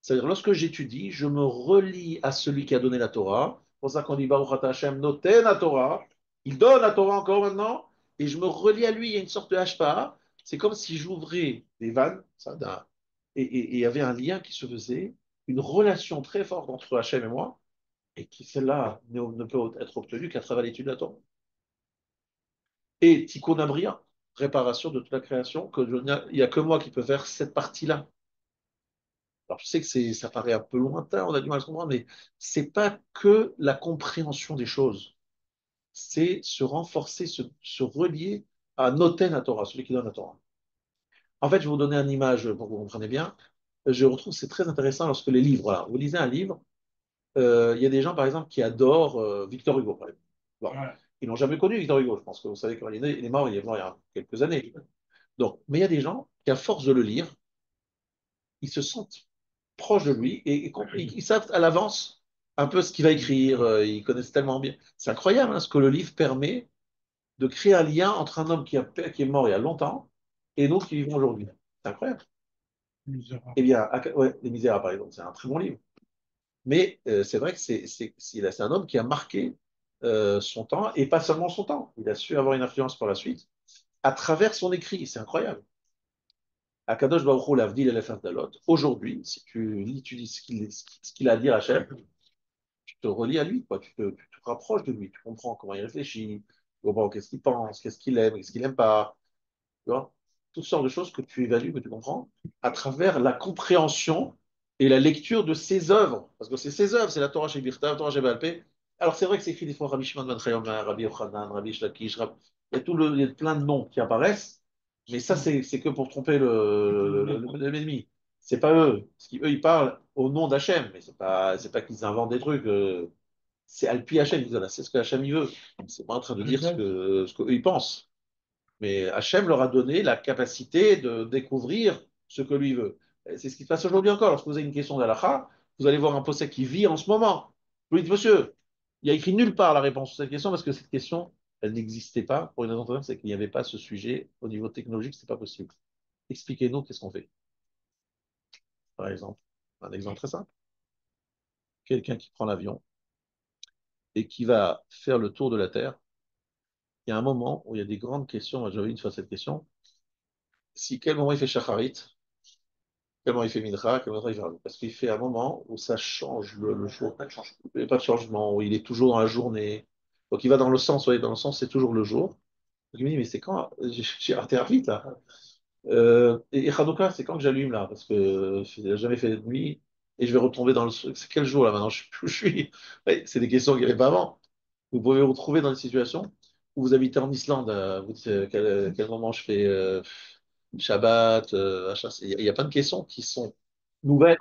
C'est-à-dire, lorsque j'étudie, je me relie à celui qui a donné la Torah. C'est pour ça qu'on dit Baruch Ata Hashem noten la Torah. Il donne la Torah encore maintenant. Et je me relie à lui. Il y a une sorte de hashpa C'est comme si j'ouvrais des vannes, ça, et il y avait un lien qui se faisait, une relation très forte entre Hachem et moi, et qui, celle-là, ne peut être obtenue qu'à travers l'étude de la Torah. Et Tikkun Abria, réparation de toute la création, il n'y a que moi qui peux faire cette partie-là. Alors, je sais que ça paraît un peu lointain, on a du mal à se comprendre, mais c'est pas que la compréhension des choses. C'est se renforcer, se relier à Noten la Torah, celui qui donne la Torah. En fait, je vais vous donner une image pour que vous compreniez bien. Je retrouve que c'est très intéressant lorsque les livres, voilà, vous lisez un livre, il y a des gens, par exemple, qui adorent Victor Hugo, par exemple. Bon, Voilà. ils n'ont jamais connu Victor Hugo, je pense que vous savez quand il est mort, il est mort il y a quelques années. Donc, mais il y a des gens qui, à force de le lire, ils se sentent proches de lui et ils savent à l'avance un peu ce qu'il va écrire, ils connaissent tellement bien. C'est incroyable hein, ce que le livre permet de créer un lien entre un homme qui est mort il y a longtemps et nous qui vivons aujourd'hui. C'est incroyable. Misérable. Eh bien, ouais, Les Misérables, par exemple, c'est un très bon livre. Mais c'est vrai que c'est un homme qui a marqué son temps, et pas seulement son temps. Il a su avoir une influence par la suite, à travers son écrit. C'est incroyable. Akadosh Baruch Hu, l'Avdil et l'Eferdalot. Aujourd'hui, si tu lis ce qu'il a à dire à Hachem, tu te relis à lui, quoi. Tu te rapproches de lui, tu comprends comment il réfléchit, tu comprends qu'est-ce qu'il pense, qu'est-ce qu'il aime pas, tu vois, toutes sortes de choses que tu évalues, que tu comprends, à travers la compréhension et la lecture de ses œuvres. Parce que c'est ses œuvres, c'est la Torah chez Birta, la Torah chez Balpé. Alors c'est vrai que c'est écrit des fois Rabbi Shimon ben Chayoma, Rabbi Yochanan, Rabbi Shlakish, il y a plein de noms qui apparaissent, mais ça c'est que pour tromper l'ennemi. C'est pas eux. Eux, ils parlent au nom d'Hachem, mais c'est pas qu'ils inventent des trucs. C'est Alpi Hachem, ils disent, voilà, c'est ce que Hachem il veut. C'est pas en train de dire ce qu'eux ils pensent. Mais Hachem leur a donné la capacité de découvrir ce que lui veut. Et c'est ce qui se passe aujourd'hui encore. Lorsque vous avez une question d'Alaha, vous allez voir un possède qui vit en ce moment. Vous lui dites, monsieur, il y a écrit nulle part la réponse à cette question parce que cette question, elle n'existait pas. Pour une raison très simple, c'est qu'il n'y avait pas ce sujet au niveau technologique, c'est pas possible. Expliquez-nous qu'est-ce qu'on fait. Par exemple, un exemple très simple. Quelqu'un qui prend l'avion et qui va faire le tour de la Terre, il y a un moment où il y a des grandes questions. Moi, j'avais une fois cette question. Si quel moment il fait Shacharit, tellement il fait Mincha, tellement il fait Rav. Parce qu'il fait un moment où ça change le jour. Il n'y a pas de changement, où il est toujours dans la journée. Donc il va dans le sens, oui, dans le sens, c'est toujours le jour. Donc il me dit, mais c'est quand? J'ai raté vite là. Et Hanouka, c'est quand que j'allume là? Parce que je n'ai jamais fait de nuit et je vais retomber dans le. C'est quel jour là maintenant? Je sais plus où je suis. Ouais, c'est des questions qu'il n'y avait pas avant. Vous pouvez vous retrouver dans des situations où vous habitez en Islande. Vous dites quel moment je fais Shabbat, machin. Il y a plein de questions qui sont nouvelles